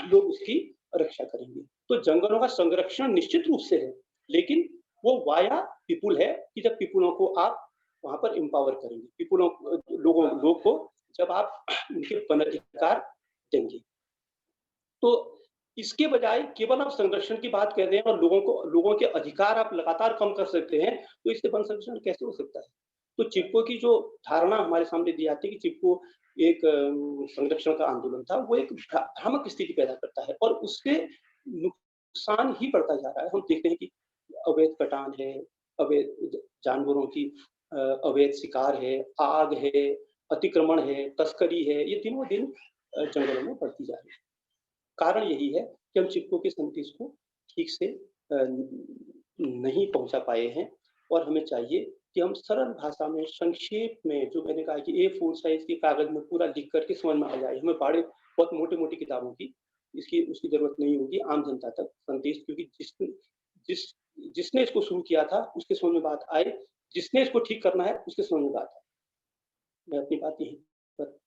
लोग उसकी रक्षा करेंगे। तो जंगलों का संरक्षण निश्चित रूप से है, लेकिन वो वाया पीपुल है कि जब पीपुलों को आप वहाँ पर एम्पावर करेंगे, पीपुलों लोग को जब आप उनके वन अधिकार देंगे। तो इसके बजाय केवल आप संरक्षण की बात कर रहे हैं और लोगों के अधिकार आप लगातार कम कर सकते हैं, तो इससे वन संरक्षण कैसे हो सकता है? तो चिपको की जो धारणा हमारे सामने दी जाती है कि चिपको एक संरक्षण का आंदोलन था, वो एक भ्रामक स्थिति पैदा करता है और उससे नुकसान ही बढ़ता जा रहा है। हम देखते हैं कि अवैध कटान है, अवैध जानवरों की अवैध शिकार है, आग है, अतिक्रमण है, तस्करी है, ये दिनों-दिन जंगलों में बढ़ती जा रही है। कारण यही है कि हम चिपको के संदेश को ठीक से नहीं पहुँचा पाए हैं और हमें चाहिए कि हम सरल भाषा में, संक्षेप में, जो मैंने कहा कि A4 साइज़ के कागज़ में पूरा लिख कर के समझ में आ जाए। हमें बहुत मोटी-मोटी किताबों की उसकी ज़रूरत नहीं होगी आम जनता तक संदेश, क्योंकि जिस जिसने इसको शुरू किया था, उसके समझ में बात आए, जिसने इसको ठीक करना है, उसके समझ में बात आए। मैं अपनी बात यहीं पर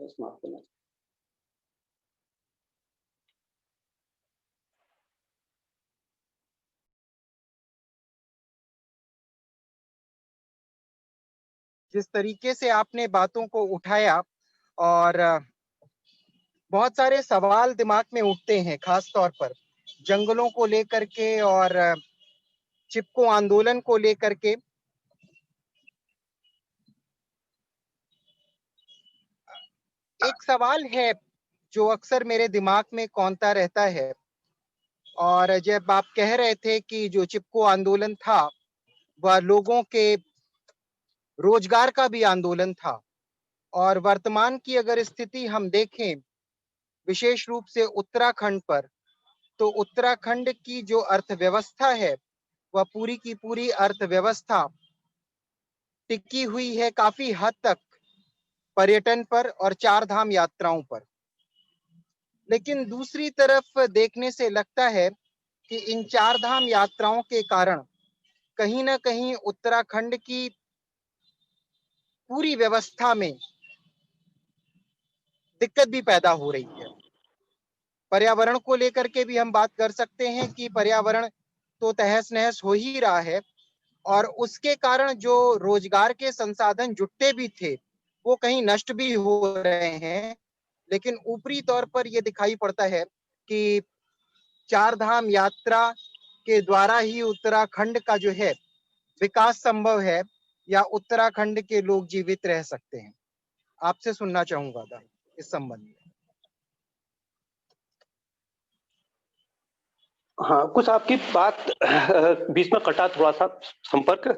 समाप्त करना चाहूँगा। जिस तरीके से आपने बातों को उठाया और बहुत सारे सवाल दिमाग में उठते हैं, खास तौर पर जंगलों को लेकर के और चिपको आंदोलन को लेकर के। एक सवाल है जो अक्सर मेरे दिमाग में कौंता रहता है, और जब आप कह रहे थे कि जो चिपको आंदोलन था वह लोगों के रोजगार का भी आंदोलन था, और वर्तमान की अगर स्थिति हम देखें विशेष रूप से उत्तराखंड पर, तो उत्तराखंड की जो अर्थव्यवस्था है वह पूरी की पूरी अर्थव्यवस्था टिकी हुई है काफी हद तक पर्यटन पर और चार धाम यात्राओं पर। लेकिन दूसरी तरफ देखने से लगता है कि इन चार धाम यात्राओं के कारण कहीं ना कहीं उत्तराखंड की पूरी व्यवस्था में दिक्कत भी पैदा हो रही है। पर्यावरण को लेकर के भी हम बात कर सकते हैं कि पर्यावरण तो तहस नहस हो ही रहा है, और उसके कारण जो रोजगार के संसाधन जुटते भी थे वो कहीं नष्ट भी हो रहे हैं। लेकिन ऊपरी तौर पर यह दिखाई पड़ता है कि चार धाम यात्रा के द्वारा ही उत्तराखंड का जो है विकास संभव है, या उत्तराखंड के लोग जीवित रह सकते हैं। आपसे सुनना चाहूंगा था इस संबंध में। हाँ, कुछ आपकी बात बीच में कटा थोड़ा-सा संपर्क,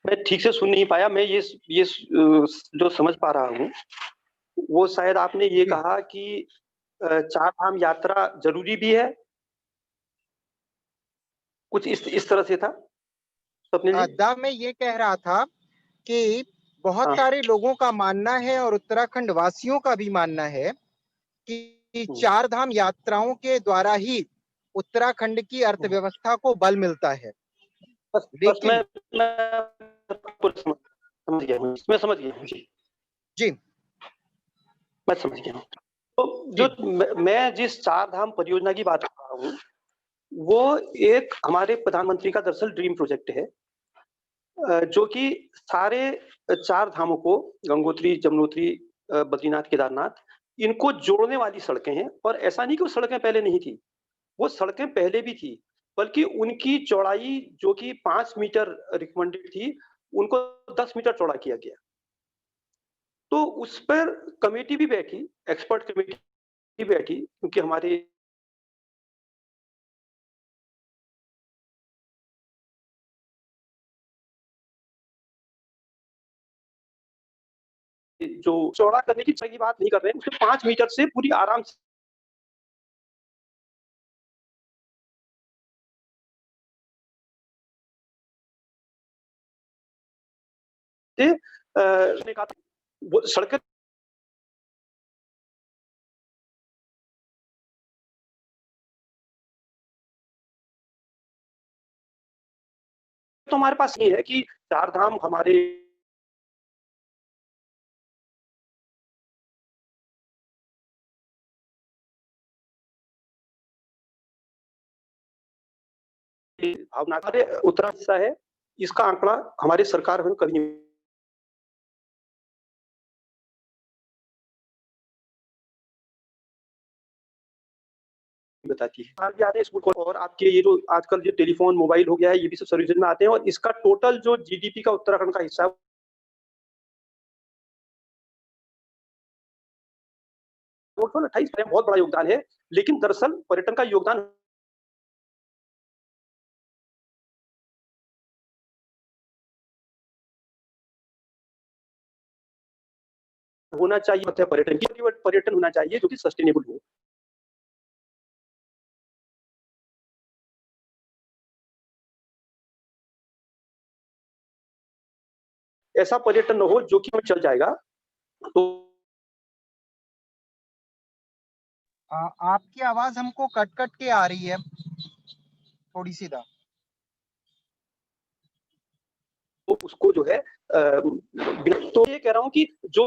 मैं ठीक से सुन नहीं पाया। मैं ये जो समझ पा रहा हूँ, वो शायद आपने ये जी। कहा कि चार धाम यात्रा ज़रूरी भी है? कुछ इस तरह से था, स्वप्निल जी? मैं ये कह रहा था कि बहुत हाँ। सारे लोगों का मानना है और उत्तराखंड वासियों का भी मानना है कि हुँ। चार धाम यात्राओं के द्वारा ही उत्तराखंड की हुँ। अर्थव्यवस्था को बल मिलता है। बस लेकिन मैं समझ गया हूँ, मैं समझ गया हूँ। जी, जी, मैं समझ गया हूँ। तो जो जी, मैं जिस चार धाम परियोजना की बात कर रहा हूँ, वो एक हमारे प्रधानमंत्री का दरअसल ड्रीम प्रोजेक्ट है, जो कि सारे चार धामों को, गंगोत्री, यमुनोत्री, बद्रीनाथ, केदारनाथ, इनको जोड़ने वाली सड़कें हैं। और ऐसा नहीं कि वो सड़कें पहले नहीं थी, वो सड़कें पहले भी थी, बल्कि उनकी चौड़ाई जो कि 5 मीटर रिकमेंडेड थी, उनको 10 मीटर चौड़ा किया गया। तो उस पर कमेटी भी बैठी, एक्सपर्ट कमेटी भी बैठी, क्योंकि हमारे जो चौड़ा करने की बात नहीं कर रहे हैं, उसके 5 मीटर से पूरी आराम से उसने कहा था, वो सड़कें तो हमारे पास ये है कि चार धाम हमारे भावना हमारे उत्तरा हिस्सा है, इसका आंकड़ा हमारी सरकार हमें कभी नहीं बताती है। आप जाते हैं स्कूल और आपके ये जो आजकल जो टेलीफोन, मोबाइल हो गया है, ये भी सब सर्विसेज में आते हैं और इसका टोटल जो जीडीपी का उत्तराखंड का हिस्सा है, वो 28% बहुत बड़ा योगदान है, लेकिन दरअसल पर्यटन का योगदान होना चाहिए, मतलब पर्यटन होना चाहिए जो कि सस्टेनेबल हो। ऐसा पर्यटन न हो जो कि हमें चल जाएगा। तो आपकी आवाज हमको कट कट के आ रही है, थोड़ी सीधा। उसको जो है तो ये कह रहा हूँ कि जो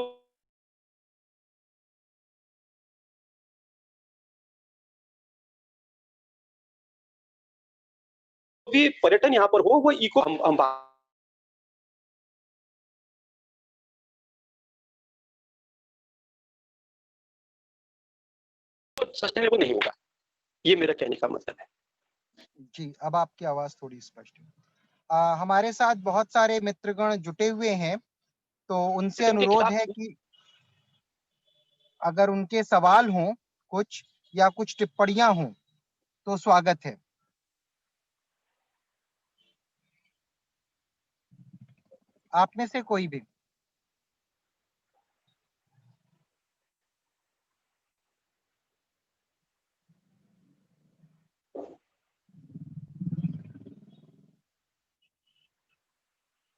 भी पर्यटन यहाँ पर हो वो इको हम सस्टेनेबल नहीं होगा, ये मेरा कहने का मतलब है। जी, अब आपकी आवाज थोड़ी स्पष्ट है। हमारे साथ बहुत सारे मित्रगण जुटे हुए हैं, तो उनसे अनुरोध है कि अगर उनके सवाल हों कुछ या कुछ टिप्पणियां हों तो स्वागत है। आप में से कोई भी।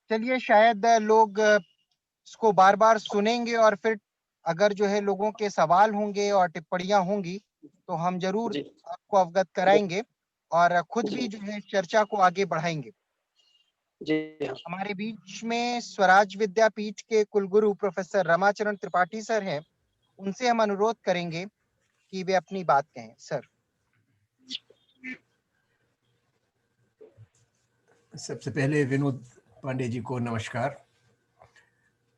चलिए, शायद लोग इसको बार-बार सुनेंगे और फिर अगर जो है लोगों के सवाल होंगे और टिप्पणियां होंगी तो हम जरूर आपको अवगत कराएंगे और खुद भी जो है चर्चा को आगे बढ़ाएंगे। हमारे बीच में स्वराज विद्यापीठ के कुलगुरु प्रोफेसर रमाचरण त्रिपाठी सर हैं, उनसे हम अनुरोध करेंगे कि वे अपनी बात कहें। सर। सबसे पहले विनोद पांडे जी को नमस्कार।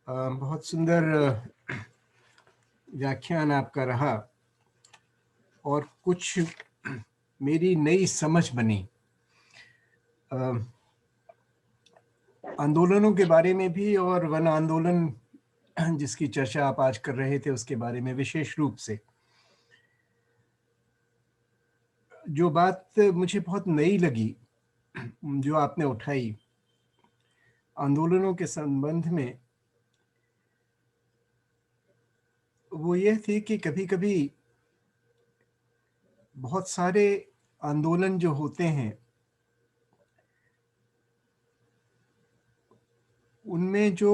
बहुत सुंदर व्याख्यान आपका रहा और कुछ मेरी नई समझ बनी आंदोलनों के बारे में भी और वन आंदोलन जिसकी चर्चा आप आज कर रहे थे उसके बारे में विशेष रूप से। जो बात मुझे बहुत नई लगी जो आपने उठाई आंदोलनों के संबंध में, वो ये थी कि कभी-कभी बहुत सारे आंदोलन जो होते हैं उनमें जो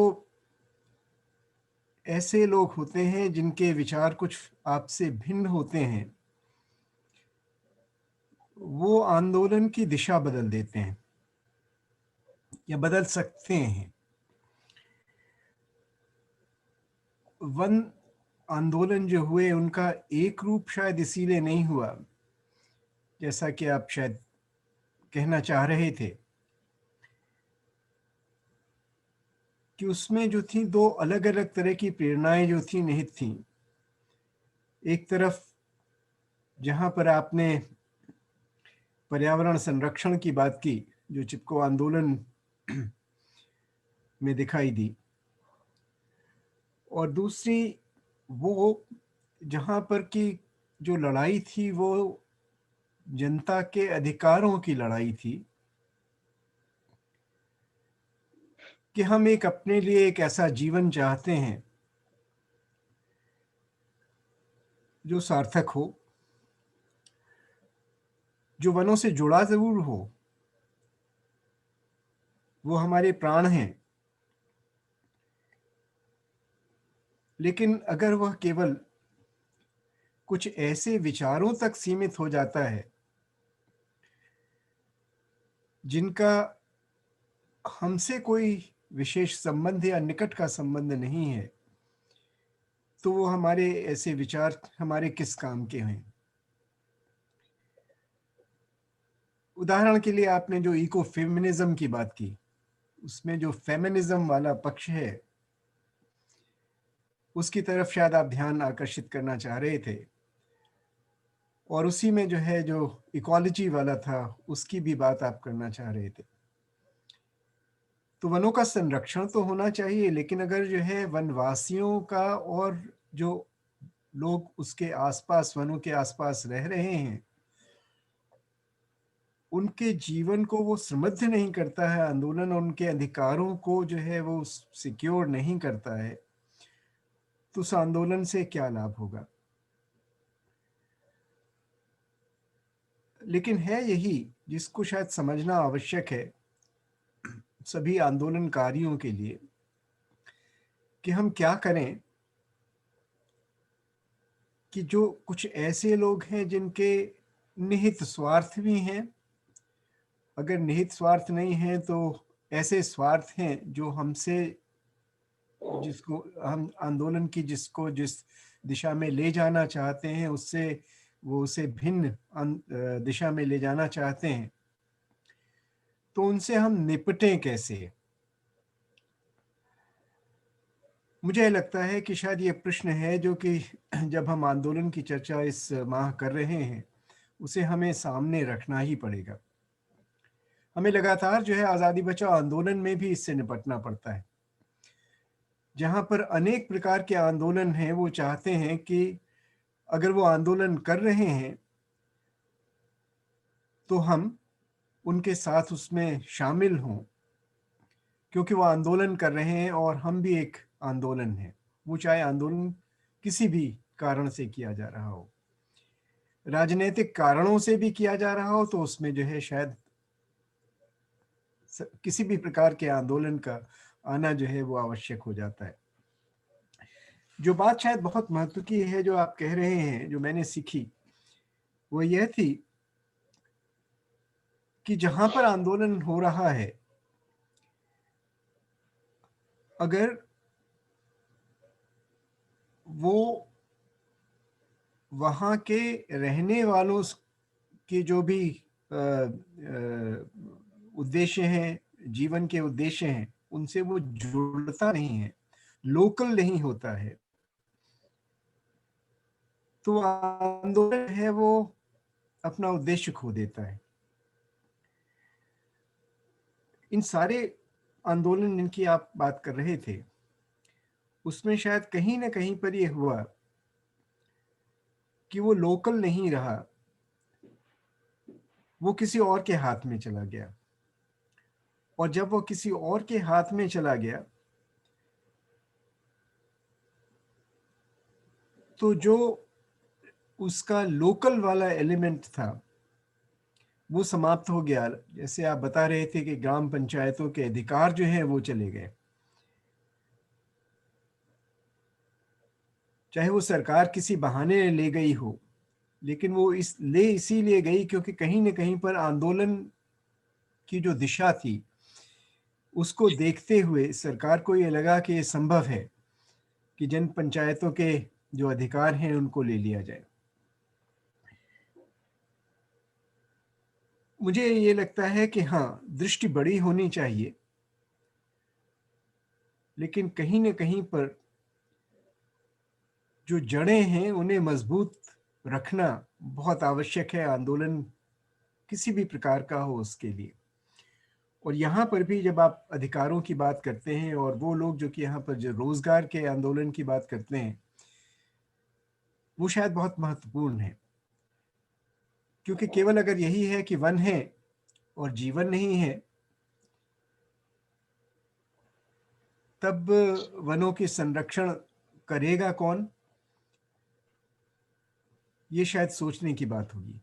ऐसे लोग होते हैं जिनके विचार कुछ आपसे भिन्न होते हैं, वो आंदोलन की दिशा बदल देते हैं या बदल सकते हैं। वन आंदोलन जो हुए उनका एक रूप शायद इसीलिए नहीं हुआ, जैसा कि आप शायद कहना चाह रहे थे, कि उसमें जो थी दो अलग-अलग तरह की प्रेरणाएं जो थी निहित थी। एक तरफ जहां पर आपने पर्यावरण संरक्षण की बात की जो चिपको आंदोलन में दिखाई दी, और दूसरी वो जहां पर की जो लड़ाई थी वो जनता के अधिकारों की लड़ाई थी कि हम एक अपने लिए एक ऐसा जीवन चाहते हैं जो सार्थक हो, जो वनों से जुड़ा जरूर हो, वो हमारे प्राण हैं, लेकिन अगर वह केवल कुछ ऐसे विचारों तक सीमित हो जाता है जिनका हमसे कोई विशेष संबंध या निकट का संबंध नहीं है, तो वो हमारे ऐसे विचार हमारे किस काम के हैं। उदाहरण के लिए आपने जो इको फेमिनिज्म की बात की, उसमें जो फेमिनिज्म वाला पक्ष है उसकी तरफ शायद आप ध्यान आकर्षित करना चाह रहे थे, और उसी में जो है जो इकोलॉजी वाला था उसकी भी बात आप करना चाह रहे थे। तो वनों का संरक्षण तो होना चाहिए, लेकिन अगर जो है वनवासियों का और जो लोग उसके आसपास वनों के आसपास रह रहे हैं उनके जीवन को वो समृद्ध नहीं करता है आंदोलन, उनके अधिकारों को जो है वो सिक्योर नहीं करता है, तो उस आंदोलन से क्या लाभ होगा। लेकिन है यही जिसको शायद समझना आवश्यक है सभी आंदोलनकारियों के लिए, कि हम क्या करें कि जो कुछ ऐसे लोग हैं जिनके निहित स्वार्थ भी हैं, अगर निहित स्वार्थ नहीं है तो ऐसे स्वार्थ हैं जो हमसे, जिसको हम आंदोलन की जिसको जिस दिशा में ले जाना चाहते हैं उससे वो उसे भिन्न दिशा में ले जाना चाहते हैं, तो उनसे हम निपटें कैसे। मुझे लगता है कि शायद ये प्रश्न है जो कि जब हम आंदोलन की चर्चा इस माह कर रहे हैं उसे हमें सामने रखना ही पड़ेगा। हमें लगातार जो है आज़ादी बचाओ आंदोलन में भी इससे निपटना पड़ता है, जहां पर अनेक प्रकार के आंदोलन हैं। वो चाहते हैं कि अगर वो आंदोलन कर रहे हैं तो हम उनके साथ उसमें शामिल हों, क्योंकि वो आंदोलन कर रहे हैं और हम भी एक आंदोलन है, वो चाहे आंदोलन किसी भी कारण से किया जा रहा हो, राजनीतिक कारणों से भी किया जा रहा हो, तो उसमें जो है शायद किसी भी प्रकार के आंदोलन का आना जो है वो आवश्यक हो जाता है। जो बात शायद बहुत महत्व की है जो आप कह रहे हैं, जो मैंने सीखी, वो यह थी कि जहां पर आंदोलन हो रहा है, अगर वो वहां के रहने वालों के जो भी उद्देश्य हैं, जीवन के उद्देश्य हैं, उनसे वो जुड़ता नहीं है, लोकल नहीं होता है, तो आंदोलन है वो अपना उद्देश्य खो देता है। इन सारे आंदोलन जिनकी आप बात कर रहे थे उसमें शायद कहीं ना कहीं पर यह हुआ कि वो लोकल नहीं रहा, वो किसी और के हाथ में चला गया, और जब वो किसी और के हाथ में चला गया तो जो उसका लोकल वाला एलिमेंट था वो समाप्त हो गया। जैसे आप बता रहे थे कि ग्राम पंचायतों के अधिकार जो हैं वो चले गए, चाहे वो सरकार किसी बहाने ले गई हो, लेकिन वो इसीलिए गई क्योंकि कहीं ना कहीं पर आंदोलन की जो दिशा थी उसको देखते हुए सरकार को ये लगा कि ये संभव है कि जन पंचायतों के जो अधिकार हैं उनको ले लिया जाए। मुझे ये लगता है कि हाँ, दृष्टि बड़ी होनी चाहिए, लेकिन कहीं ना कहीं पर जो जड़ें हैं उन्हें मजबूत रखना बहुत आवश्यक है, आंदोलन किसी भी प्रकार का हो उसके लिए। और यहाँ पर भी जब आप अधिकारों की बात करते हैं और वो लोग जो कि यहाँ पर जो रोजगार के आंदोलन की बात करते हैं, वो शायद बहुत महत्वपूर्ण है, क्योंकि केवल अगर यही है कि वन है और जीवन नहीं है, तब वनों के संरक्षण करेगा कौन, ये शायद सोचने की बात होगी।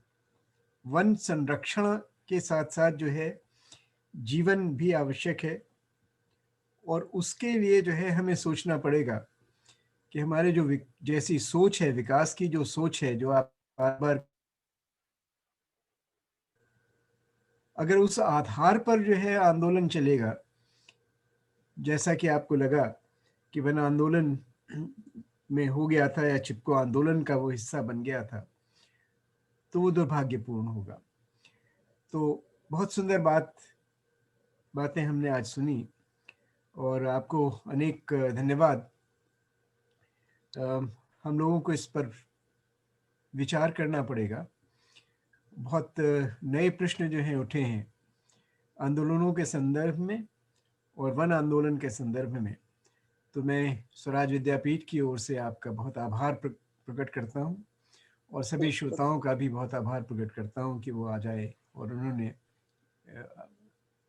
वन संरक्षण के साथ साथ जो है जीवन भी आवश्यक है, और उसके लिए जो है हमें सोचना पड़ेगा कि हमारे जो जैसी सोच है, विकास की जो सोच है, जो आप बार बार, अगर उस आधार पर जो है आंदोलन चलेगा जैसा कि आपको लगा कि वन आंदोलन में हो गया था या चिपको आंदोलन का वो हिस्सा बन गया था, तो वो दुर्भाग्यपूर्ण होगा। तो बहुत सुंदर बातें हमने आज सुनी और आपको अनेक धन्यवाद। हम लोगों को इस पर विचार करना पड़ेगा। बहुत नए प्रश्न जो हैं उठे हैं आंदोलनों के संदर्भ में और वन आंदोलन के संदर्भ में। तो मैं स्वराज विद्यापीठ की ओर से आपका बहुत आभार प्रकट करता हूँ और सभी श्रोताओं का भी बहुत आभार प्रकट करता हूँ कि वो आ जाए और उन्होंने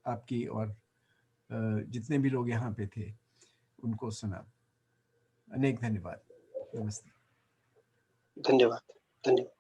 आपकी और जितने भी लोग यहाँ पे थे उनको सुना। अनेक धन्यवाद। नमस्ते। धन्यवाद। धन्यवाद।